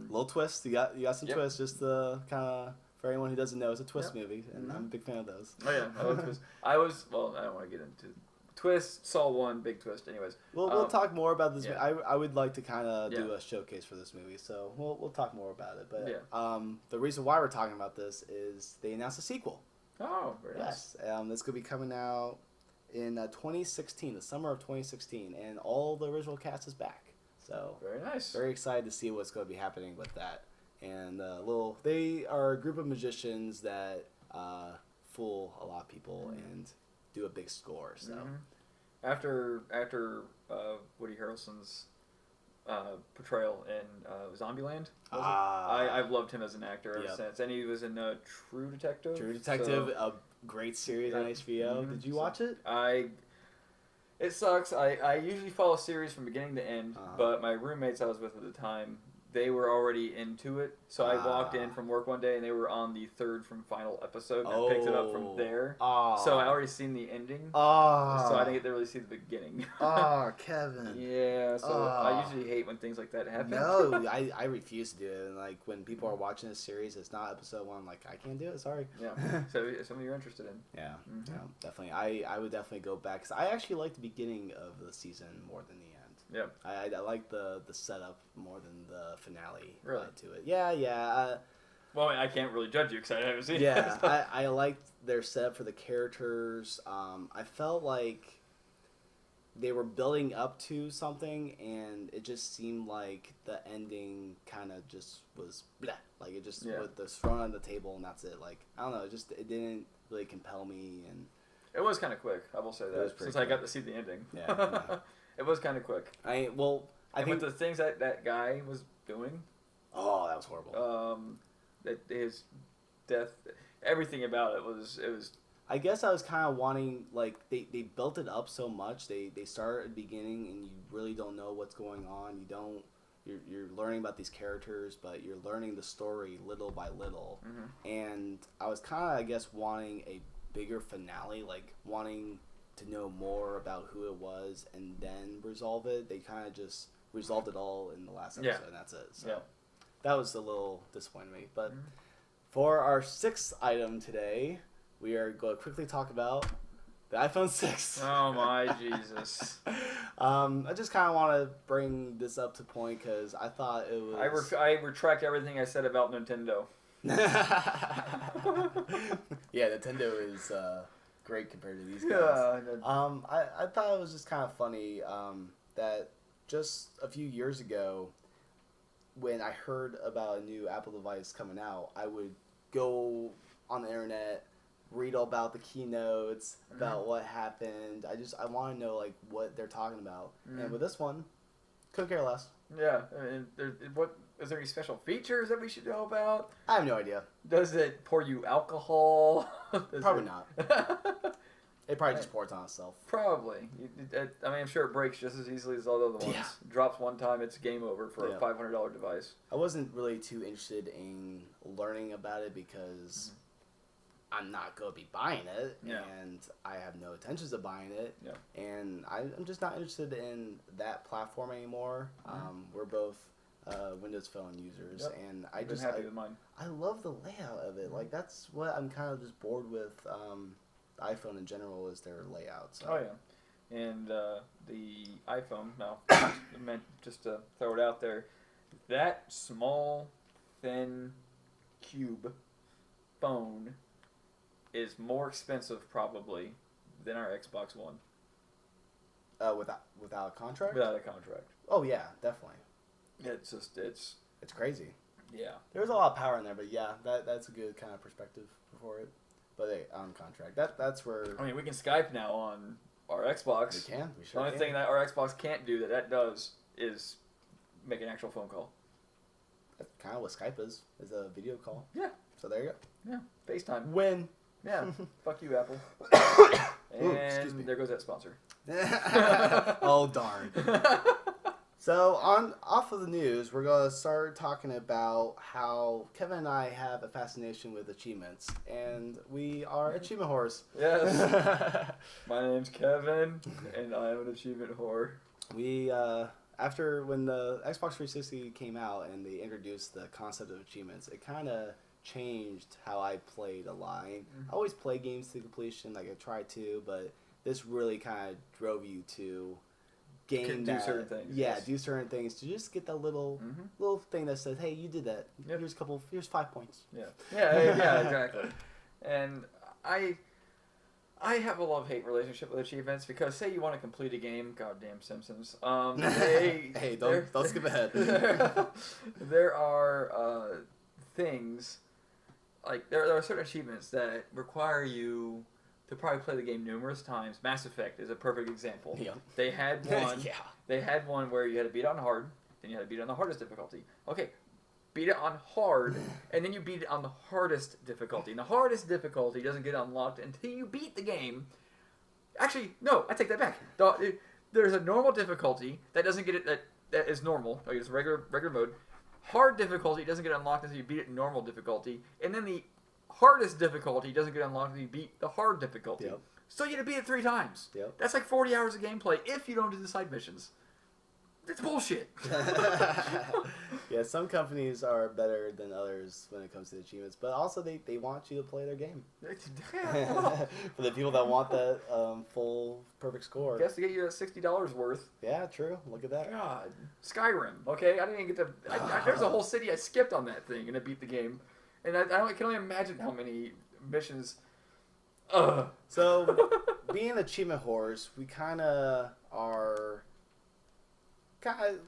Little twist. You got some twists. Just to kind of, for anyone who doesn't know, it's a twist movie, and I'm a big fan of those. Oh yeah, I love twists. I don't want to get into twist. Saw one big twist. Anyways, we'll talk more about this. Yeah. I would like to kind of do a showcase for this movie, so we'll talk more about it. But the reason why we're talking about this is they announced a sequel. Oh, very nice. Yes, this could be coming out in 2016, the summer of 2016, and all the original cast is back. So very nice. Very excited to see what's going to be happening with that. And they are a group of magicians that fool a lot of people and do a big score. So after Woody Harrelson's portrayal in Zombieland, I've loved him as an actor ever since, and he was in True Detective. True Detective, a great series on HBO. Did you watch it? It sucks. I usually follow series from beginning to end, but my roommates I was with at the time, they were already into it. So I walked in from work one day and they were on the third from final episode, and I picked it up from there. So I already seen the ending. So I didn't get to really see the beginning. Kevin. Yeah, so I usually hate when things like that happen. No, I refuse to do it. And like when people are watching a series, it's not episode 1. I'm like, I can't do it. Sorry. Yeah. So it's something you're interested in. Yeah. Yeah, definitely. I would definitely go back because I actually like the beginning of the season more than the end. Yeah, I like the setup more than the finale to it. Yeah. Well, I can't really judge you because I haven't seen it. Yeah, I liked their setup for the characters. I felt like they were building up to something, and it just seemed like the ending kind of just was blah. Like it just was thrown on the table, and that's it. Like I don't know, it didn't really compel me, and it was kind of quick. I will say that since I got to see the ending. Yeah. It was kind of quick. I think with the things that guy was doing. Oh, that was horrible. That his death, everything about it was. I guess I was kind of wanting, like, they built it up so much. They start at the beginning, and you really don't know what's going on. You're learning about these characters, but you're learning the story little by little. And I was kind of, I guess, wanting a bigger finale, like wanting to know more about who it was and then resolve it. They kind of just resolved it all in the last episode, and that's it. So that was a little disappointing me. But for our 6th item today, we are going to quickly talk about the iPhone 6. Oh my Jesus. I just kind of want to bring this up to point because I thought it was... I retract everything I said about Nintendo. Yeah, Nintendo is... great compared to these guys. I thought it was just kind of funny that just a few years ago when I heard about a new Apple device coming out, I would go on the internet, read all about the keynotes, about what happened. I want to know like what they're talking about. And with this one, couldn't care less. Yeah, I mean, what is there any special features that we should know about? I have no idea. Does it pour you alcohol? Probably not. It probably just pours on itself. Probably. I mean, I'm sure it breaks just as easily as all the other ones. Yeah. Drops one time, it's game over for a $500 device. I wasn't really too interested in learning about it because I'm not going to be buying it, and I have no intentions of buying it, and I'm just not interested in that platform anymore. We're both Windows Phone users, and I just happy with mine. I love the layout of it. Like that's what I'm kind of just bored with. The iPhone in general is their layout. So. Oh yeah, and the iPhone. Now, just to throw it out there, that small, thin, cube phone is more expensive probably than our Xbox One. Without a contract? Without a contract. Oh yeah, definitely. It's crazy. Yeah. There's a lot of power in there, but yeah, that's a good kind of perspective for it. But hey, on contract, that's where. I mean, we can Skype now on our Xbox. We can. We sure The only can. thing that our Xbox can't do that does is make an actual phone call. That's kind of what Skype is a video call. Yeah. So there you go. Yeah. FaceTime. When. Yeah. Fuck you, Apple. Ooh, excuse me. There goes that sponsor. Oh darn. So off of the news, we're gonna start talking about how Kevin and I have a fascination with achievements, and we are achievement whores. Yes. My name's Kevin, and I am an achievement whore. We after when the Xbox 360 came out and they introduced the concept of achievements, it kind of changed how I played a lot. I always play games to completion, like I try to, but this really kind of drove you to do certain things. Yeah, do certain things to just get that little thing that says, "Hey, you did that. Yep. Here's 5 points." Yeah, exactly. And I have a love-hate relationship with achievements because say you want to complete a game, goddamn Simpsons. Hey, don't skip ahead. There are things like there are certain achievements that require you to probably play the game numerous times. Mass Effect is a perfect example. Yeah. They had one. They had one where you had to beat it on hard, then you had to beat it on the hardest difficulty. Okay, beat it on hard, and then you beat it on the hardest difficulty. And the hardest difficulty doesn't get unlocked until you beat the game. Actually, no, I take that back. There's a normal difficulty that doesn't get it. That is normal. Like it's regular mode. Hard difficulty doesn't get unlocked until you beat it in normal difficulty, and then the hardest difficulty doesn't get unlocked until you beat the hard difficulty. Yep. So you had to beat it 3 times. Yep. That's like 40 hours of gameplay if you don't do the side missions. It's bullshit. Yeah, some companies are better than others when it comes to achievements, but also they want you to play their game. For the people that want that full perfect score. Guess to get you $60 worth. Yeah, true. Look at that. God. Skyrim. Okay, I didn't even get to. There's a whole city I skipped on that thing and I beat the game. And I can only imagine how many missions. So, being achievement whores, we kind of are.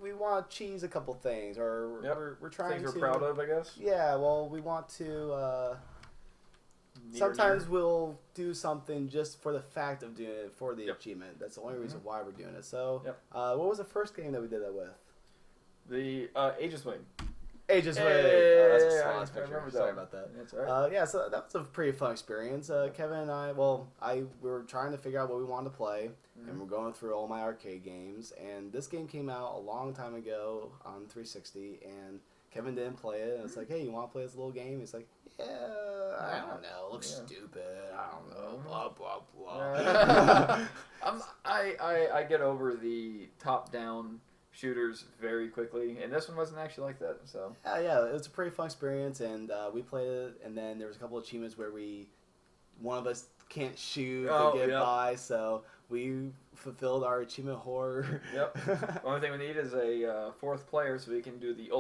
We want to cheese a couple things, or we're trying things to. we're proud of, I guess. Yeah, well, we want to. Sometimes we'll do something just for the fact of doing it for the achievement. That's the only reason why we're doing it. So, what was the first game that we did that with? The Aegis Wing. Aegis Wing. That's a slow picture. Sorry about that. That's all right. Yeah, so that was a pretty fun experience. Kevin and I, we were trying to figure out what we wanted to play, and we're going through all my arcade games. And this game came out a long time ago on 360, and Kevin didn't play it. And it's like, hey, you want to play this little game? He's like, yeah, I don't know. It looks stupid. I don't know. Blah blah blah. I get over the top-down shooters very quickly, and this one wasn't actually like that. So yeah, it was a pretty fun experience, and we played it. And then there was a couple of achievements where one of us can't shoot to get by, so we fulfilled our achievement horror. Yep. The only thing we need is a 4th player, so we can do the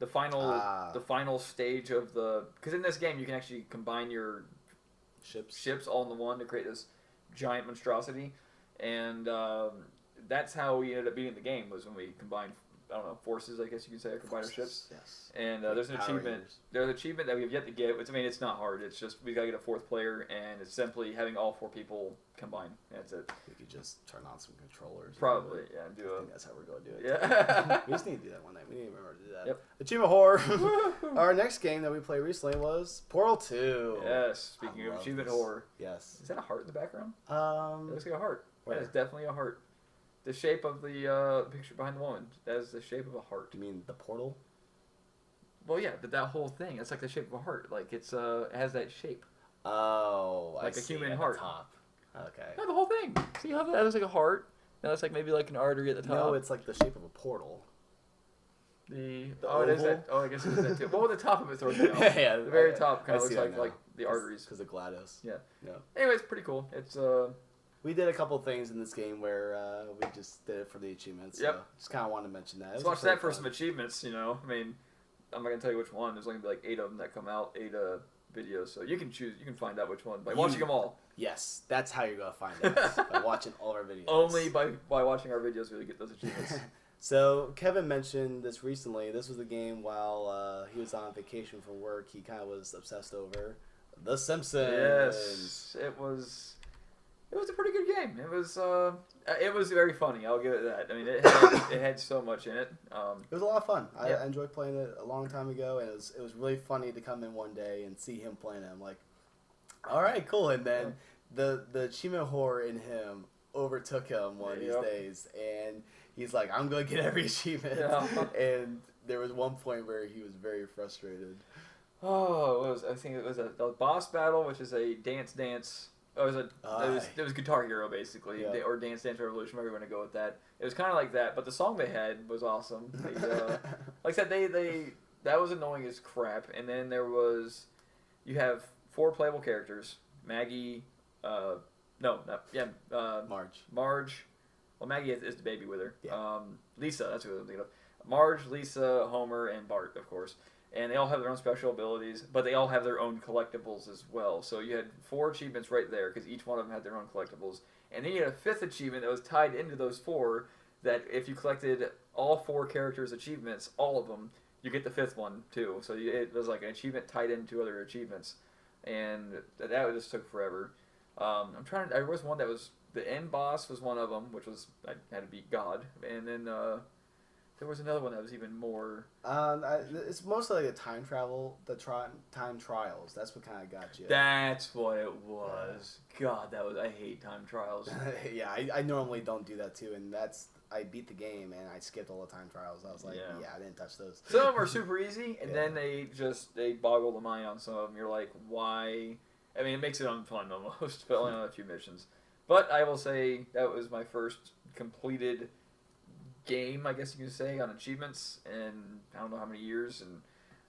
final stage of the. Because in this game, you can actually combine your ships all in the one to create this giant monstrosity, and that's how we ended up beating the game, was when we combined I don't know, forces, I guess you could say, combiner ships. Yes. And there's an achievement. There's an achievement that we've yet to get. Which, I mean, it's not hard. It's just we gotta get a 4th player, and it's simply having all 4 people combine. That's it. We could just turn on some controllers. Probably, yeah. I think that's how we're gonna do it. Yeah. We just need to do that one night. We need to remember to do that. Yep. Achievement horror. Our next game that we played recently was Portal 2. Yes. Speaking of achievement horror. Yes. Is that a heart in the background? It looks like a heart. Where? That is definitely a heart. The shape of the picture behind the woman. That is the shape of a heart. You mean the portal? Well, yeah, but that whole thing, it's like the shape of a heart. Like, it has that shape. Oh, like I a see, human at heart. the top. Okay. No, the whole thing. See how that looks like a heart? And that's like maybe like an artery at the top. No, it's like the shape of a portal. The oval? It is that. Oh, I guess it is that too. Well, the top of it throws me off. Yeah, the very top kind I of see looks that like now. the arteries. Because of GLaDOS. Yeah. Yeah. Anyway, it's pretty cool. It's We did a couple things in this game where we just did it for the achievements. Yep. So just kind of wanted to mention that. Let's watch that for some achievements. You know, I mean, I'm not gonna tell you which one. There's only like 8 of them that come out, 8 videos. So you can choose. You can find out which one by watching them all. Yes, that's how you're gonna find out by watching all our videos. Only by watching our videos will you get those achievements. So Kevin mentioned this recently. This was the game while he was on vacation from work. He kind of was obsessed over The Simpsons. Yes, it was a pretty good game. It was very funny. I'll give it that. I mean, it had so much in it. It was a lot of fun. Yeah. I enjoyed playing it a long time ago, and it was really funny to come in one day and see him playing it. I'm like, all right, cool. And then the achievement horror in him overtook him one of these days, and he's like, I'm going to get every achievement. Yeah. And there was one point where he was very frustrated. Oh, I think it was a boss battle, which is a dance. Oh, it was Guitar Hero basically, or Dance Dance Revolution, whatever you want to go with that. It was kind of like that, but the song they had was awesome. Like I said, that was annoying as crap. And then you have 4 playable characters: Maggie, Marge. Well, Maggie is the baby with her. Yeah. Lisa, that's who I'm thinking of. Marge, Lisa, Homer, and Bart, of course. And they all have their own special abilities, but they all have their own collectibles as well. So you had 4 achievements right there, because each one of them had their own collectibles. And then you had a 5th achievement that was tied into those 4, that if you collected all 4 characters' achievements, all of them, you get the 5th one, too. So it was like an achievement tied into other achievements. And that just took forever. There was one that was, the end boss was one of them, which was, I had to beat God. And then, there was another one that was even more. It's mostly like a time travel, time trials. That's what kind of got you. That's what it was. God, I hate time trials. Yeah, I normally don't do that too, and I beat the game and I skipped all the time trials. I was like, yeah I didn't touch those. Some of them are super easy, and then they boggle the mind on some of them. You're like, why? I mean, it makes it unfun almost, but only on a few missions. But I will say that was my first completed game, I guess you could say, on achievements in I don't know how many years, and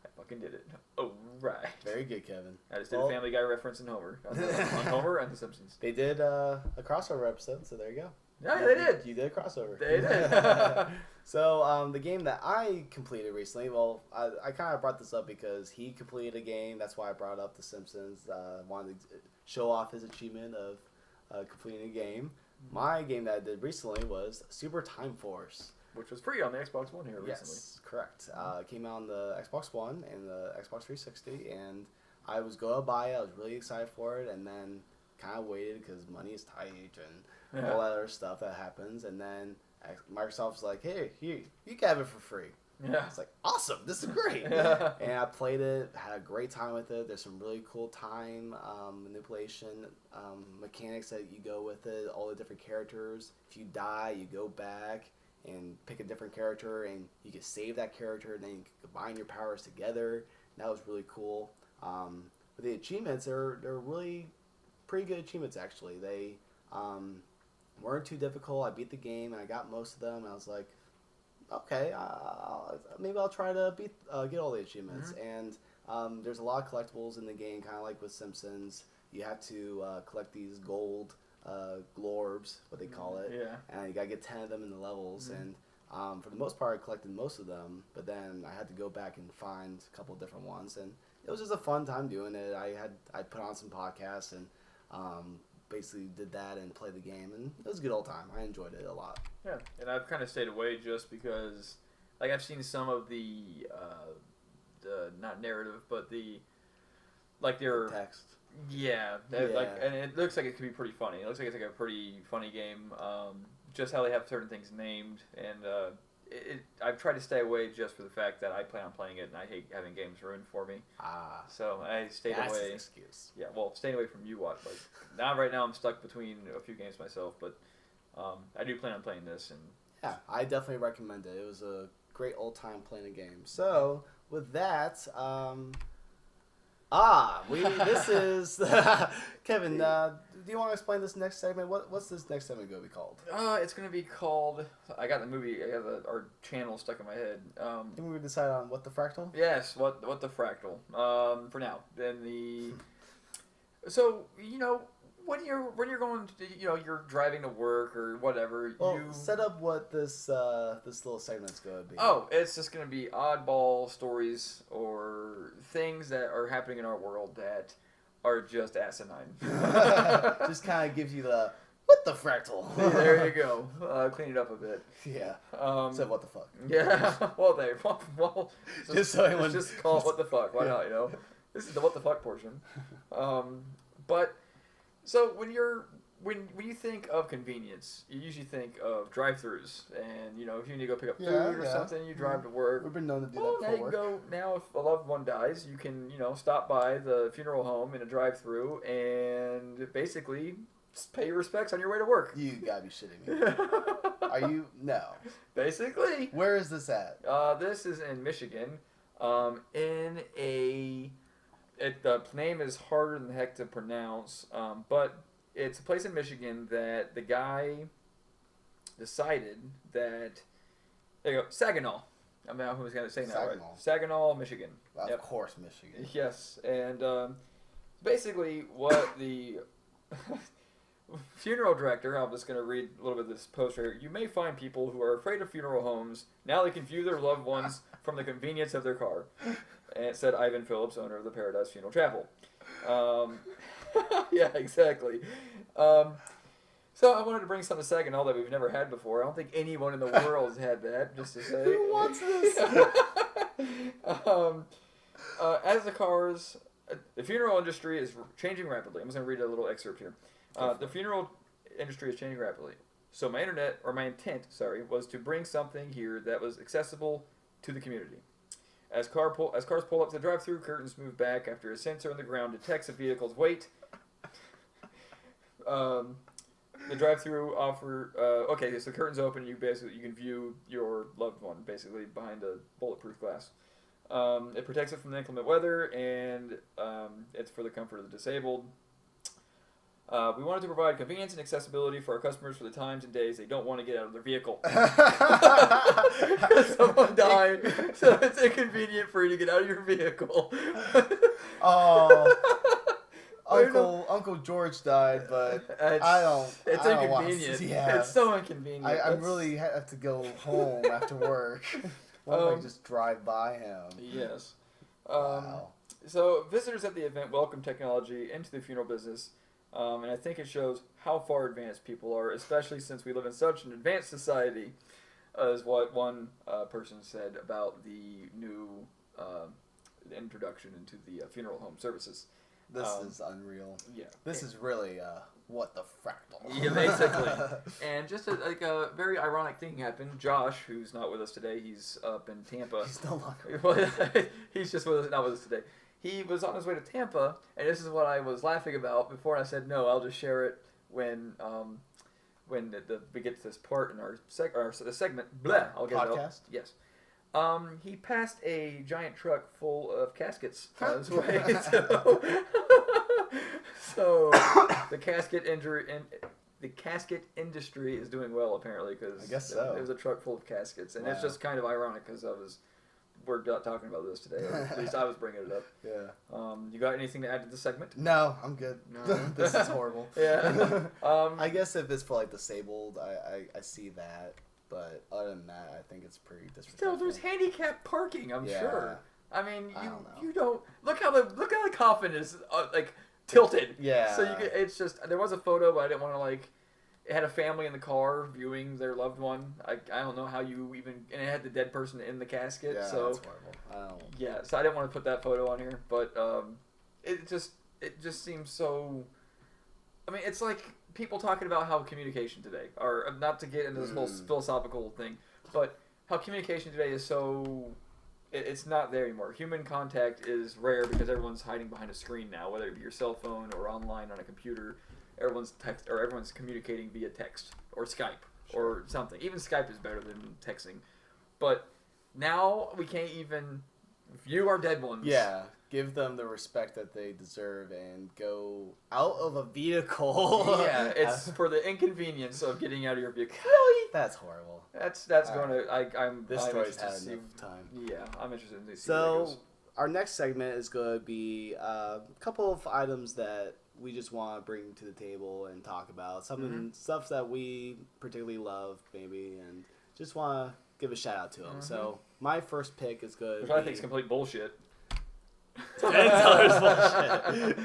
I fucking did it. Oh, right. Very good, Kevin. I just did a Family Guy reference in Homer. On Homer and The Simpsons. They did a crossover episode, so there you go. Yeah, they did. You did a crossover. They did. So, the game that I completed recently, well, I kind of brought this up because he completed a game. That's why I brought up The Simpsons. Wanted to show off his achievement of completing a game. My game that I did recently was Super Time Force. Which was free on the Xbox One here recently. Yes, correct. It came out on the Xbox One and the Xbox 360, and I was going to buy it. I was really excited for it, and then kind of waited because money is tight and all that other stuff that happens. And then Microsoft's like, hey, you can have it for free. Yeah. It's like, awesome, this is great. And I played it, had a great time with it. There's some really cool time manipulation mechanics that you go with it, all the different characters. If you die, you go back and pick a different character, and you can save that character, and then you can combine your powers together. And that was really cool. But the achievements, they're really pretty good achievements, actually. They weren't too difficult. I beat the game, and I got most of them, and I was like, okay, maybe I'll try to get all the achievements. Mm-hmm. And there's a lot of collectibles in the game, kind of like with Simpsons. You have to collect these gold glorbs, what they call it. Yeah. And you got to get 10 of them in the levels. Mm-hmm. And for the most part, I collected most of them. But then I had to go back and find a couple of different ones. And it was just a fun time doing it. I put on some podcasts and basically did that and played the game, and it was a good old time. I enjoyed it a lot. Yeah, and I've kind of stayed away just because like I've seen some of the not narrative, but their text. Yeah, like, and it looks like it could be pretty funny. It looks like it's like a pretty funny game. Just how they have certain things named, and I've tried to stay away just for the fact that I plan on playing it, and I hate having games ruined for me. So I stayed away. That's an excuse. Yeah, well, staying away from you, like right now I'm stuck between a few games myself, but I do plan on playing this, and yeah, I definitely recommend it. It was a great old time playing a game. So with that, this is Kevin. Do you want to explain this next segment? What's this next segment going to be called? It's going to be called. I got the movie. I have our channel stuck in my head. Can we decide on what the Fractal? Yes, what the Fractal. For now, then So when you're going to, you're driving to work or whatever. Well, set up what this little segment's going to be. Oh, it's just going to be oddball stories or things that are happening in our world that are just asinine. Just kind of gives you the what the Fractal. There you go. Clean it up a bit. Yeah. Said what the fuck. Yeah. Well, just call it what the fuck. Why not? This is the what the fuck portion. But so when you think of convenience, you usually think of drive-thrus, and if you need to go pick up food or something, you drive to work. We've been known to do that before. Now you can go. Now, if a loved one dies, you can stop by the funeral home in a drive-thru and basically just pay your respects on your way to work. You gotta be shitting me. Are you? No. Basically. Where is this at? This is in Michigan. The name is harder than heck to pronounce, but it's a place in Michigan that the guy decided that. There you go, Saginaw. I mean, who's going to say that right? Saginaw, Michigan. Of course, Michigan. Yes, and basically what the funeral director, I'm just going to read a little bit of this post right here. You may find people who are afraid of funeral homes. Now they can view their loved ones from the convenience of their car. And it said Ivan Phillips, owner of the Paradise Funeral Chapel. Yeah, exactly. So I wanted to bring something to Saginaw that we've never had before. I don't think anyone in the world has had that, just to say. Who wants this? As the funeral industry is changing rapidly. I'm just going to read a little excerpt here. The funeral industry is changing rapidly. So my intent, was to bring something here that was accessible to the community. As cars pull up to the drive-thru, curtains move back after a sensor on the ground detects a vehicle's weight. The drive-thru so the curtains open. You can view your loved one basically behind a bulletproof glass. It protects it from the inclement weather, and it's for the comfort of the disabled. We wanted to provide convenience and accessibility for our customers for the times and days they don't want to get out of their vehicle. Someone died, so it's inconvenient for you to get out of your vehicle. Uncle George died, but It's inconvenient. It's so inconvenient. I really have to go home after work. Why don't I just drive by him? Yes. Wow. So visitors at the event welcome technology into the funeral business. And I think it shows how far advanced people are, especially since we live in such an advanced society, is what one person said about the new introduction into the funeral home services. This is unreal. Yeah. This is really what the Fractal. Yeah, basically. And just a very ironic thing happened. Josh, who's not with us today, he's up in Tampa. He's no longer. He's just not with us today. He was on his way to Tampa, and this is what I was laughing about before. I said, no, I'll just share it when we get to this part in our segment. Blah, I'll get podcast? it out. Yes. He passed a giant truck full of caskets on his way. So the casket industry is doing well, apparently, because I guess so. It was a truck full of caskets, and it's just kind of ironic because we're not talking about this today. Or at least I was bringing it up. Yeah. You got anything to add to the segment? No, I'm good. No. This is horrible. Yeah. I guess if it's for disabled, I see that. But other than that, I think it's pretty disrespectful. Still, there's handicapped parking. I'm sure. I mean, you don't look how the coffin is tilted. Yeah. So it's just there was a photo, but I didn't want to had a family in the car viewing their loved one. I don't know how you even, and it had the dead person in the casket. Yeah, so that's horrible. Yeah, so I didn't want to put that photo on here, but it just seems so. I mean, it's like people talking about how communication today, or not to get into this whole philosophical thing, but how communication today is so. It's not there anymore. Human contact is rare because everyone's hiding behind a screen now, whether it be your cell phone or online on a computer. Everyone's communicating via text or Skype or something. Even Skype is better than texting. But now we can't even view our dead ones. Yeah, give them the respect that they deserve and go out of a vehicle. Yeah, it's for the inconvenience of getting out of your vehicle. Really? That's horrible. That's going to. This I'm story's interested had to see. enough time. Yeah, I'm interested in see So, where it goes. our next segment is going to be a couple of items that we just want to bring to the table and talk about. Stuff that we particularly love, maybe, and just want to give a shout out to them. So, my first pick is good. Which I think is complete bullshit. bullshit.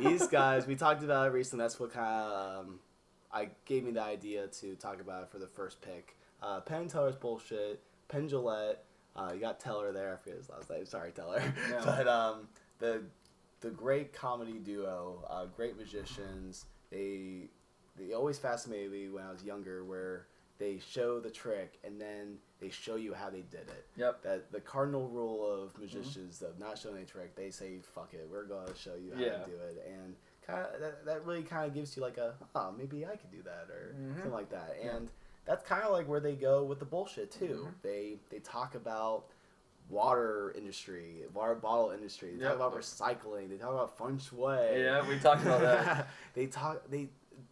These guys, we talked about it recently. That's what kind of gave me the idea to talk about it for the first pick. Penn and Teller's bullshit. Penn Jillette. You got Teller there. I forget his last name. Sorry, Teller. Yeah. But the great comedy duo, great magicians. They always fascinated me when I was younger, where they show the trick and then they show you how they did it. Yep. That the cardinal rule of magicians of not showing a trick, they say, "Fuck it, we're gonna show you how to do it," and kind of that really kind of gives you like maybe I could do that or something like that, and that's kind of like where they go with the bullshit too. They talk about water bottle industry. They talk about recycling. They talk about feng shui. Yeah, we talked about that.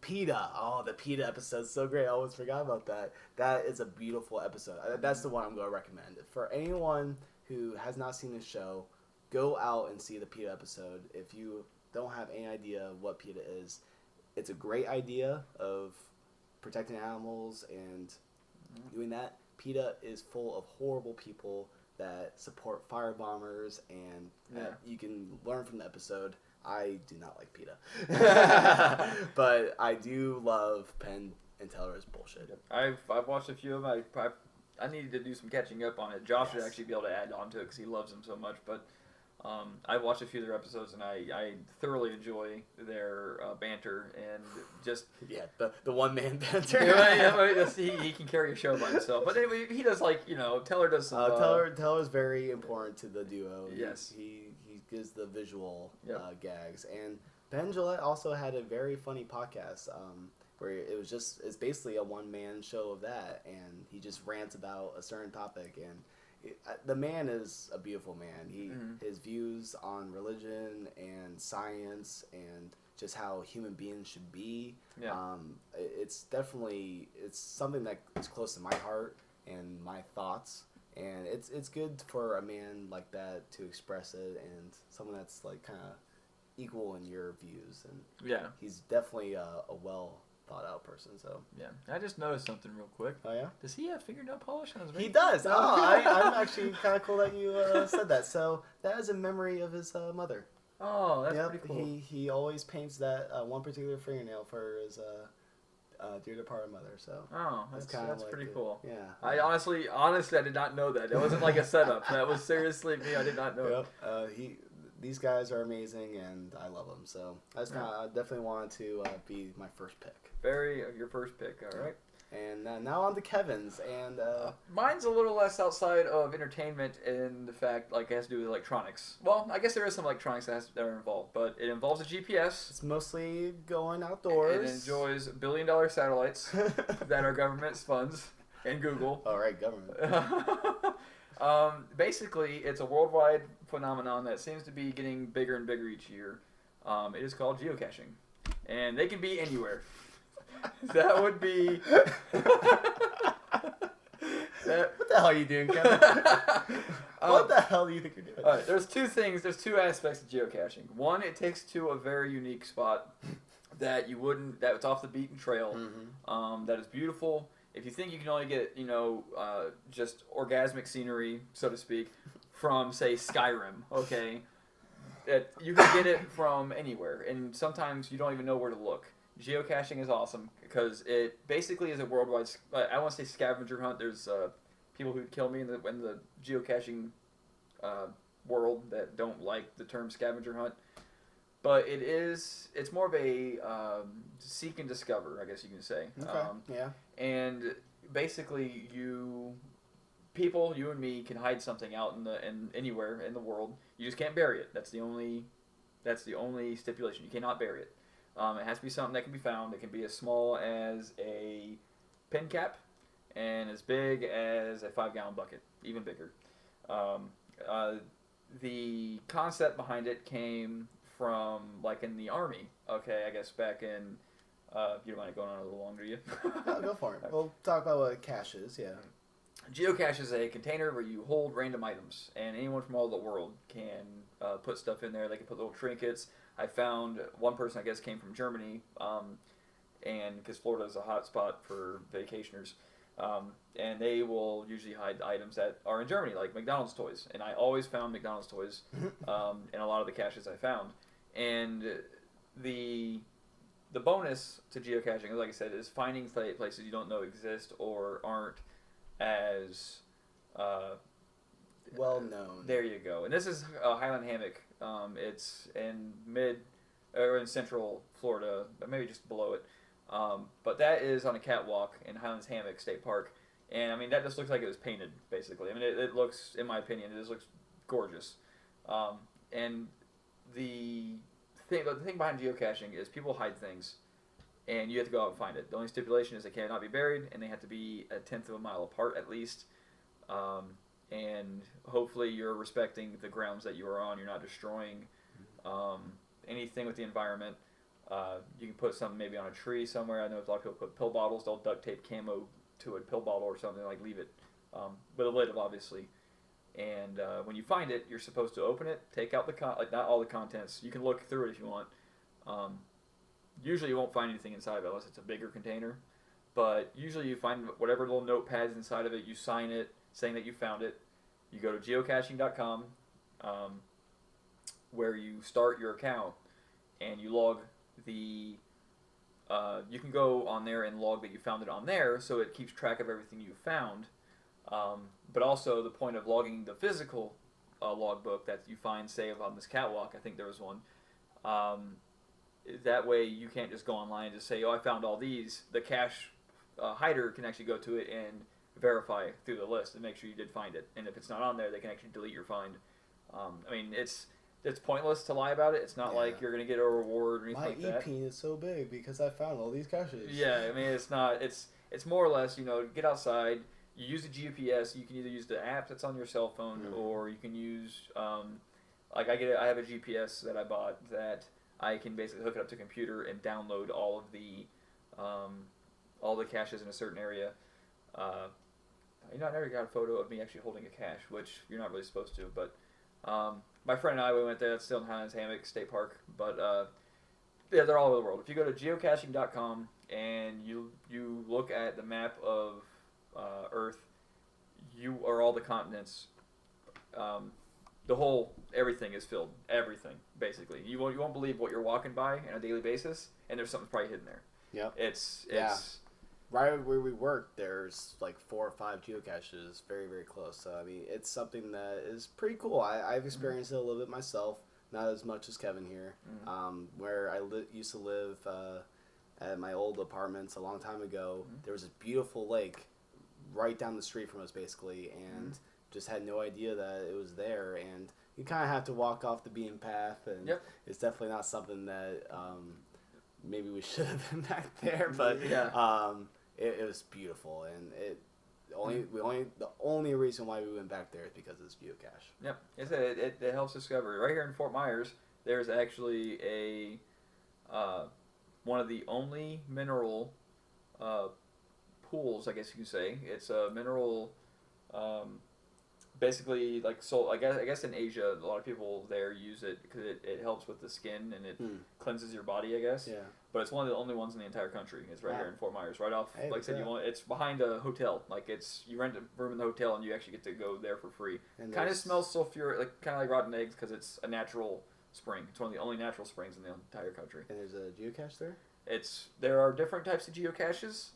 PETA. Oh, the PETA episode's so great. I almost forgot about that. That is a beautiful episode. That's the one I'm going to recommend. For anyone who has not seen this show, go out and see the PETA episode. If you don't have any idea what PETA is, it's a great idea of protecting animals and doing that. PETA is full of horrible people that support firebombers, and you can learn from the episode. I do not like PETA, but I do love Penn and Teller's bullshit. I've watched a few of them. I needed to do some catching up on it. Josh would actually be able to add on to it because he loves them so much. But I've watched a few of their episodes, and I thoroughly enjoy their banter and just the one man banter. He can carry a show by himself. But anyway, he does Teller does some. Teller's very important to the duo. Yes, he gives the visual gags, and Ben Gillette also had a very funny podcast where it's basically a one man show of that, and he just rants about a certain topic, and the man is a beautiful man. His views on religion and science and just how human beings should be. It's something that is close to my heart and my thoughts. And it's good for a man like that to express it, and someone that's like kind of equal in your views. And he's definitely a well thought out person. So I just noticed something real quick. Oh yeah, does he have fingernail polish on his ring? He does. I'm actually kind of cool that you said that. So that is a memory of his mother. Oh, that's pretty cool. He always paints that one particular fingernail for his dear departed mother. So that's pretty cool. Yeah. I honestly I did not know that. It wasn't like a setup. That was seriously me. I did not know. These guys are amazing, and I love them. So I definitely wanted to be my first pick. Your first pick. All right. And now on to Kevin's, and mine's a little less outside of entertainment in the fact it has to do with electronics. Well, I guess there is some electronics that are involved, but it involves a GPS. It's mostly going outdoors. It enjoys billion-dollar satellites that are government's funds and Google. All right, government. Basically, it's a worldwide phenomenon that seems to be getting bigger and bigger each year. It is called geocaching, and they can be anywhere. That would be. What the hell are you doing, Kevin? What the hell do you think you're doing? All right, there's two aspects of geocaching. One, it takes to a very unique spot that's off the beaten trail, that is beautiful. If you think you can only get, just orgasmic scenery, so to speak, from, say, Skyrim, okay, you can get it from anywhere, and sometimes you don't even know where to look. geocaching is awesome because it basically is a worldwide. I want to say scavenger hunt. There's people who'd kill me in the geocaching world that don't like the term scavenger hunt, but it's more of a seek and discover, I guess you can say. Okay. Yeah. And basically, you and me can hide something out in anywhere in the world. You just can't bury it. That's the only stipulation. You cannot bury it. It has to be something that can be found. It can be as small as a pin cap and as big as a 5-gallon bucket, even bigger. The concept behind it came from like in the Army. Okay, I guess back in. You don't mind going on a little longer, do you? No, go for it. We'll talk about what a cache is, yeah. Geocache is a container where you hold random items, and anyone from all over the world can put stuff in there. They can put little trinkets. I found one person, I guess, came from Germany, and because Florida is a hot spot for vacationers, and they will usually hide items that are in Germany, like McDonald's toys. And I always found McDonald's toys in a lot of the caches I found. And the bonus to geocaching, like I said, is finding places you don't know exist or aren't as well known. There you go. And this is Highland Hammock. It's in in central Florida, maybe just below it. But that is on a catwalk in Highlands Hammock State Park. And I mean, that just looks like it was painted, basically. I mean, it looks, in my opinion, it just looks gorgeous. And the thing behind geocaching is people hide things, and you have to go out and find it. The only stipulation is they cannot be buried, and they have to be 1/10 of a mile apart at least. And hopefully you're respecting the grounds that you are on. You're not destroying anything with the environment. You can put something maybe on a tree somewhere. I know a lot of people put pill bottles. They'll duct tape camo to a pill bottle or something, like leave it with a lid, obviously. And when you find it, you're supposed to open it, take out not all the contents. You can look through it if you want. Usually you won't find anything inside of it unless it's a bigger container. But usually you find whatever little notepads inside of it, you sign it saying that you found it. You go to geocaching.com where you start your account and you log the... you can go on there and log that you found it on there, so it keeps track of everything you found. But also the point of logging the physical logbook that you find, say, on this catwalk, I think there was one. That way you can't just go online and just say, oh, I found all these. The cache hider can actually go to it and verify through the list and make sure you did find it. And if it's not on there, they can actually delete your find. I mean, it's pointless to lie about it. It's not like you're going to get a reward or anything like that. My EP is so big because I found all these caches. Yeah, I mean, it's not. It's more or less, get outside. You use the GPS. You can either use the app that's on your cell phone, or you can use I have a GPS that I bought that I can basically hook it up to a computer and download all the caches in a certain area. I never got a photo of me actually holding a cache, which you're not really supposed to. But my friend and I, we went there. It's still in Highlands Hammock State Park, but yeah, they're all over the world. If you go to geocaching.com and you look at the map of Earth, all the continents, everything is filled. Everything, basically. You won't believe what you're walking by on a daily basis, and there's something probably hidden there. Yep. It's right where we work. There's like 4 or 5 geocaches, very very close. So I mean, it's something that is pretty cool. I've experienced it a little bit myself, not as much as Kevin here. Where I used to live at my old apartments a long time ago. There was a beautiful lake right down the street from us, basically, and just had no idea that it was there. And you kind of have to walk off the beaten path, and it's definitely not something that maybe we should have been back there. But it was beautiful, and the only reason why we went back there is because of this geocache. Yep, it helps discover. Right here in Fort Myers, there's actually one of the only mineral pools, I guess you can say. It's a mineral, basically like I guess in Asia, a lot of people there use it because it helps with the skin and it cleanses your body, I guess. Yeah. But it's one of the only ones in the entire country. It's right here in Fort Myers, right off. Like I said, it's behind a hotel. Like you rent a room in the hotel and you actually get to go there for free. Kind of smells sulfuric, kind of like rotten eggs because it's a natural spring. It's one of the only natural springs in the entire country. And there's a geocache there? There are different types of geocaches.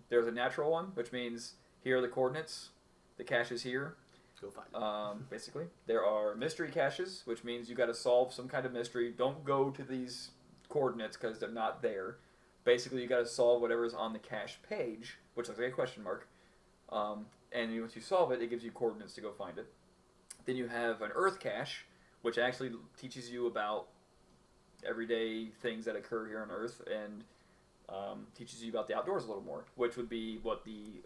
There's a natural one, which means here are the coordinates. The cache is here. Go find it. Basically, there are mystery caches, which means you got to solve some kind of mystery. Don't go to these coordinates because they're not there. Basically, you got to solve whatever's on the cache page, which looks like a question mark. And once you solve it, it gives you coordinates to go find it. Then you have an Earth cache, which actually teaches you about everyday things that occur here on Earth and teaches you about the outdoors a little more, which would be what the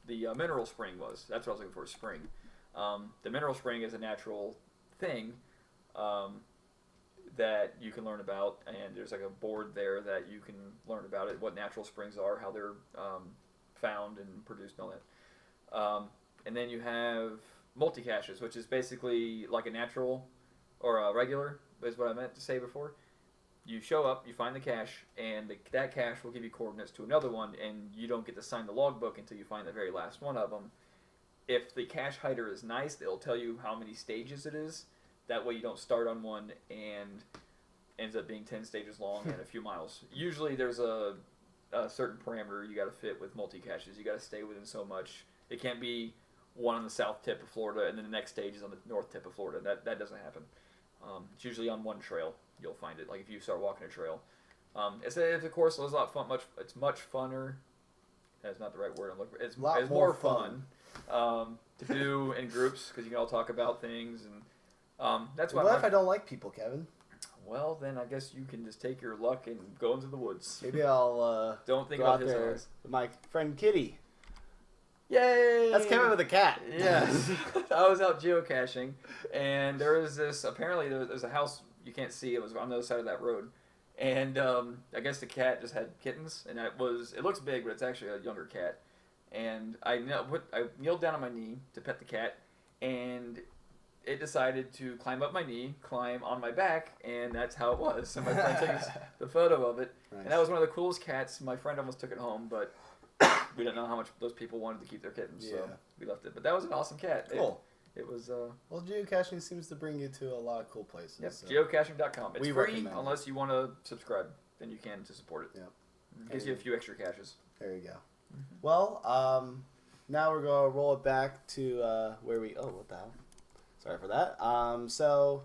mineral spring was. That's what I was looking for, spring. The mineral spring is a natural thing that you can learn about, and there's like a board there that you can learn about it, what natural springs are, how they're found and produced and all that. And then you have multi-caches, which is basically like a natural or a regular, is what I meant to say before. You show up, you find the cache, and that cache will give you coordinates to another one, and you don't get to sign the logbook until you find the very last one of them. If the cache hider is nice, they'll tell you how many stages it is. That way you don't start on one and ends up being 10 stages long and a few miles. Usually there's a certain parameter you got to fit with multi-caches. You got to stay within so much. It can't be one on the south tip of Florida and then the next stage is on the north tip of Florida. That doesn't happen. It's usually on one trail. You'll find it. Like if you start walking a trail. It's of course a lot fun. It's much funner. That's not the right word I'm looking for. It's more fun to do in groups because you can all talk about things and that's why. What if I don't like people, Kevin? Well, then I guess you can just take your luck and go into the woods. Maybe I'll don't think go about out his there eyes. with my friend Kitty. Yay! That's Kevin with a cat. Yes. I was out geocaching, and there was this. Apparently, there's a house you can't see. It was on the other side of that road, and I guess the cat just had kittens, and it looks big, but it's actually a younger cat. And I kneeled down on my knee to pet the cat, and it decided to climb up my knee, climb on my back, and that's how it was. So my friend took the photo of it, nice. And that was one of the coolest cats. My friend almost took it home, but we didn't know how much those people wanted to keep their kittens, so we left it. But that was an awesome cat. Cool. It was. Well, geocaching seems to bring you to a lot of cool places. Yep. So. Geocaching.com. It's free unless you want to subscribe. Then you can to support it. Yep. It gives you a few extra caches. There you go. Mm-hmm. Well, now we're going to roll it back to where we... Oh, what the hell? Sorry for that. So,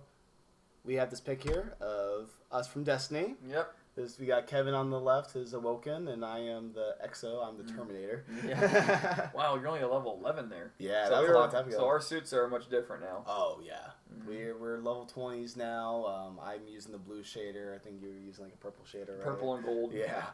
we have this pic here of us from Destiny. Yep. We got Kevin on the left, who's Awoken, and I am the Exo. I'm the Terminator. Yeah. Wow, you're only a level 11 there. Yeah, so that was a long time ago. So our suits are much different now. Oh, yeah. Mm-hmm. We're level 20s now. I'm using the blue shader. I think you were using like a purple shader, right? Purple and gold. Yeah.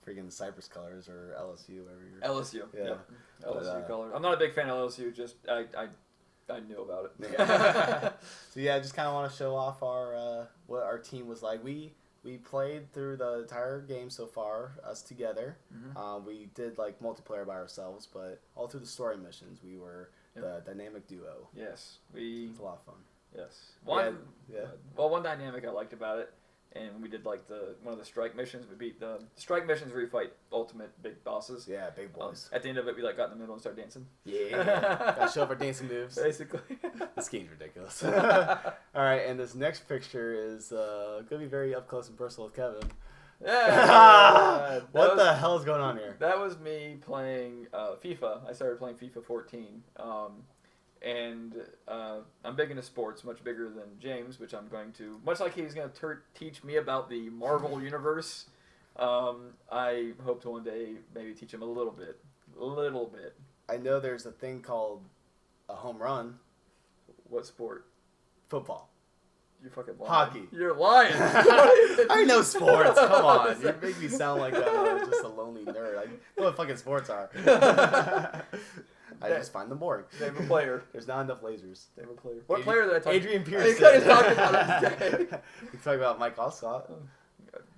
Freaking Cypress colors or LSU, whatever you're... LSU. Yeah. Yep. LSU colors. I'm not a big fan of LSU, just I knew about it. Yeah. So yeah, I just kind of want to show off our what our team was like. We played through the entire game so far, us together. Mm-hmm. We did like multiplayer by ourselves, but all through the story missions, we were the dynamic duo. Yes, it was a lot of fun. Yes. One dynamic I liked about it, and we did like one of the strike missions. We beat the strike missions where you fight ultimate big bosses. Yeah, big boys. At the end of it, we got in the middle and started dancing. Yeah, gotta show off our dancing moves. Basically, this game's ridiculous. All right, and this next picture is gonna be very up close and personal with Kevin. Yeah. What the hell is going on here? That was me playing FIFA. I started playing FIFA 14. And I'm big into sports, much bigger than James, which I'm going to, much like he's going to teach me about the Marvel Universe, I hope to one day maybe teach him a little bit. I know there's a thing called a home run. What sport? Football. You're fucking lying. Hockey. You're lying. I know sports. Come on. You make me sound like I'm just a lonely nerd. I know what fucking sports are. I just find them boring. Name a player. There's not enough lasers. Name a player. What player did I talk about? Adrian Pearson. Talking about it. You talk about Mike Allstott.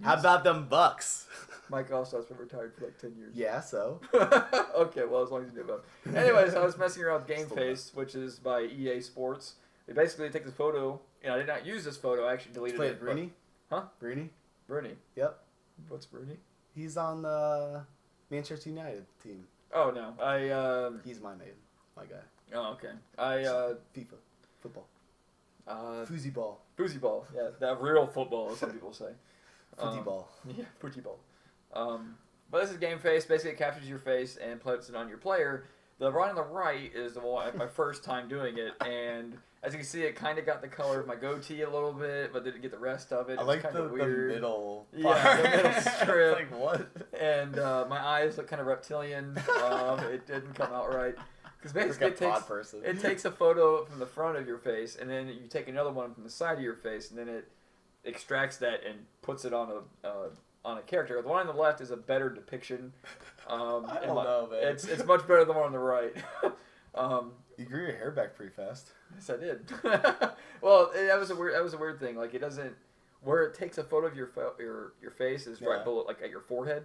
How about them Bucks? Mike Allstott's been retired for like 10 years. Yeah, so. Okay, well, as long as you knew about it. Anyways, I was messing around with GameFace, which is by EA Sports. They basically take this photo, and I did not use this photo. I actually deleted it. Bruni? Huh? Bruni? Bruni. Yep. What's Bruni? He's on the Manchester United team. Oh, no. He's my maiden. My guy. Oh, okay. FIFA. Football. Foosyball. Foosyball. Yeah, that real football, as some people say. Footyball. Yeah, footyball. But this is game face. Basically, it captures your face and puts it on your player. The one on the right is the one my first time doing it, and as you can see, it kind of got the color of my goatee a little bit, but didn't get the rest of it. I like the middle part. Yeah, the middle strip. Like, what? And my eyes look kind of reptilian. It didn't come out right. Because basically it takes a photo from the front of your face, and then you take another one from the side of your face, and then it extracts that and puts it on a character. The one on the left is a better depiction. I don't know, man. It's much better than the one on the right. You grew your hair back pretty fast. Yes, I did. Well, that was a weird thing. Like, it doesn't, where it takes a photo of your face is right below, like at your forehead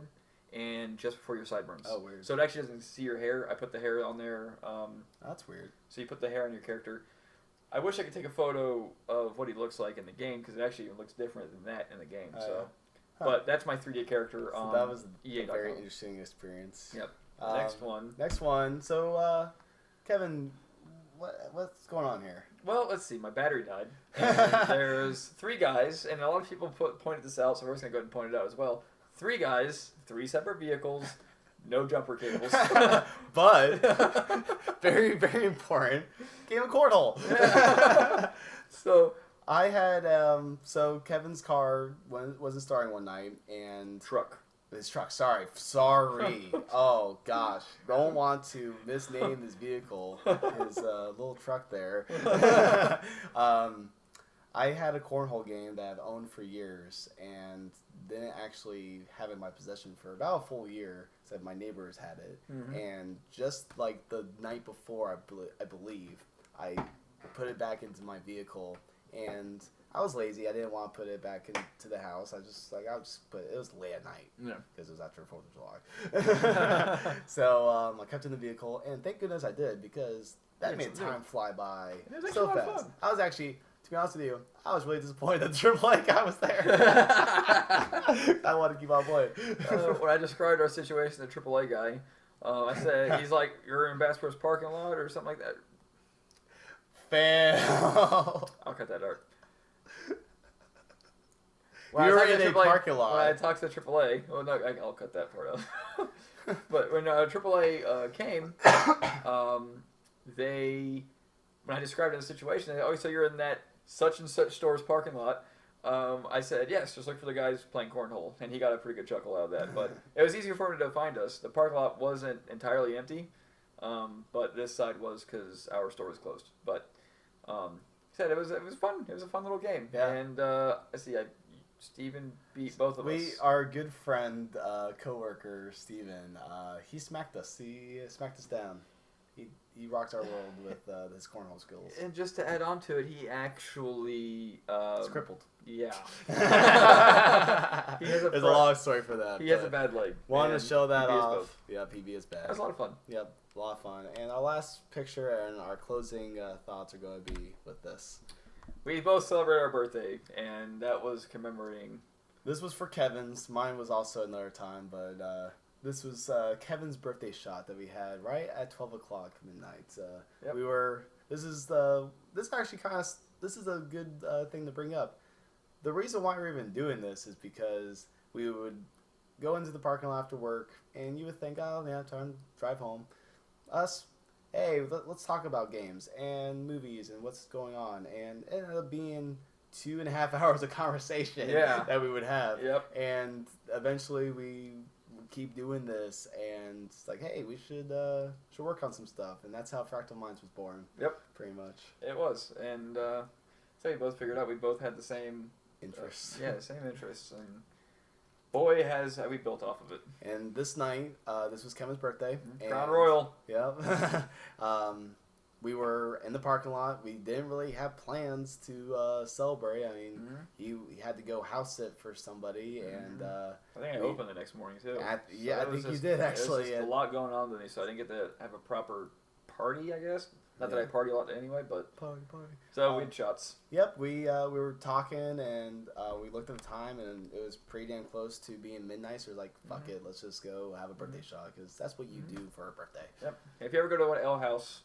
and just before your sideburns. Oh, weird. So it actually doesn't see your hair. I put the hair on there. That's weird. So you put the hair on your character. I wish I could take a photo of what he looks like in the game, because it actually looks different than that in the game. But that's my 3D character. So that was EA. a very interesting experience. Yep. Next one. So, Kevin, what's going on here? Well, let's see. My battery died. And there's 3 guys, and a lot of people pointed this out, so we're just going to go ahead and point it out as well. 3 guys, 3 separate vehicles, no jumper cables. But, very, very important, game of cornhole. So, I had, so Kevin's car wasn't starting one night, and... His truck, sorry. Oh, gosh. Don't want to misname his vehicle. His little truck there. I had a cornhole game that I've owned for years and didn't actually have it in my possession for about a full year. So my neighbors had it. Mm-hmm. And just like the night before, I believe, I put it back into my vehicle. And I was lazy. I didn't want to put it back into the house. I'll just put it. It was late at night. Yeah. Because it was after 4th of July. So I kept it in the vehicle, and thank goodness I did, because that made time fly by so fast. I was actually, to be honest with you, I was really disappointed that the AAA guy was there. I wanted to keep on playing. When I described our situation, the AAA guy, I said, he's like, "You're in Bass Pro's parking lot," or something like that. Fail. I'll cut that out. We were in a parking lot. When I talked to AAA, well, no, I'll cut that part out. But when AAA came, when I described the situation, they, "Oh, so you're in that such and such store's parking lot?" I said, "Yes, just look for the guys playing cornhole," and he got a pretty good chuckle out of that. But it was easier for him to find us. The parking lot wasn't entirely empty, but this side was, because our store was closed. But said it was fun. It was a fun little game. Yeah. And let's see, Steven beat both of us. Our good friend, coworker Steven, he smacked us. He smacked us down. He rocked our world with his cornhole skills. And just to add on to it, he actually he's crippled. Yeah. There's a long story for that. He has a bad leg. Wanted to show that off. Yeah, PB is bad. That was a lot of fun. Yep, a lot of fun. And our last picture and our closing thoughts are going to be with this. We both celebrated our birthday, and that was commemorating. This was for Kevin's. Mine was also another time, but this was Kevin's birthday shot that we had right at 12 o'clock midnight. Yep. This is a good thing to bring up. The reason why we're even doing this is because we would go into the parking lot after work, and you would think, "Oh, yeah, time to drive home." Us, hey, let's talk about games and movies and what's going on, and it ended up being 2.5 hours of conversation that we would have. Yep. And eventually we keep doing this, and it's like, hey, we should work on some stuff, and that's how Fractal Minds was born. Yep. Pretty much. It was, and so we both figured out we both had the same interests. The same interests, and boy, we built off of it. And this night, this was Kevin's birthday. Crown Royal. Yep. We were in the parking lot. We didn't really have plans to celebrate. I mean, he had to go house sit for somebody, and I think I opened the next morning too. I think you did actually. There was a lot going on today, so I didn't get to have a proper party, I guess. Not that I party a lot anyway, but party. So we had shots. Yep, we were talking, and we looked at the time, and it was pretty damn close to being midnight. So we were like, "Fuck it, let's just go have a birthday shot," because that's what you do for a birthday. Yep. If you ever go to an ale house,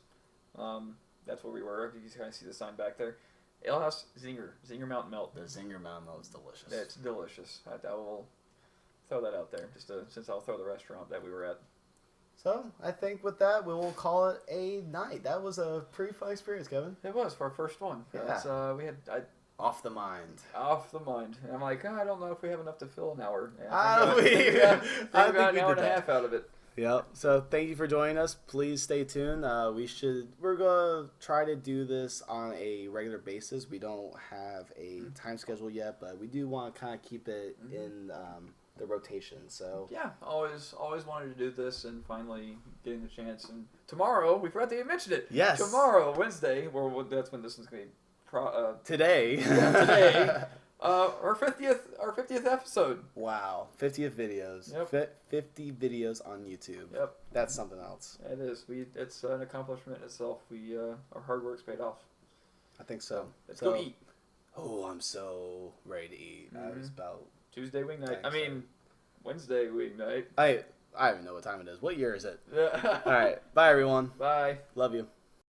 that's where we were. You can kind of see the sign back there. Ale House Zinger Mountain Melt. The Zinger Mountain Melt is delicious. It's delicious. throw that out there, since I'll throw the restaurant that we were at. So, I think with that, we will call it a night. That was a pretty fun experience, Kevin. It was for our first one. Yeah. We had... Off the mind. Off the mind. And I'm like, I don't know if we have enough to fill an hour. I think we got an hour and a that. half out of it. Yep. So thank you for joining us. Please stay tuned. We're gonna try to do this on a regular basis. We don't have a time schedule yet, but we do want to kind of keep it in the rotation. So yeah, always wanted to do this, and finally getting the chance. And tomorrow, we forgot to even mention it. Yes. Tomorrow, Wednesday, that's when this is gonna be. Today. Yeah, today. Our 50th episode. Wow, 50th videos. Yep. 50 videos on YouTube. Yep. That's something else. It is. It's an accomplishment in itself. Our hard work's paid off. I think so. Let's go eat. Oh, I'm so ready to eat. I was about Tuesday wing night. Wednesday wing night. I don't even know what time it is. What year is it? Yeah. All right. Bye, everyone. Bye. Love you.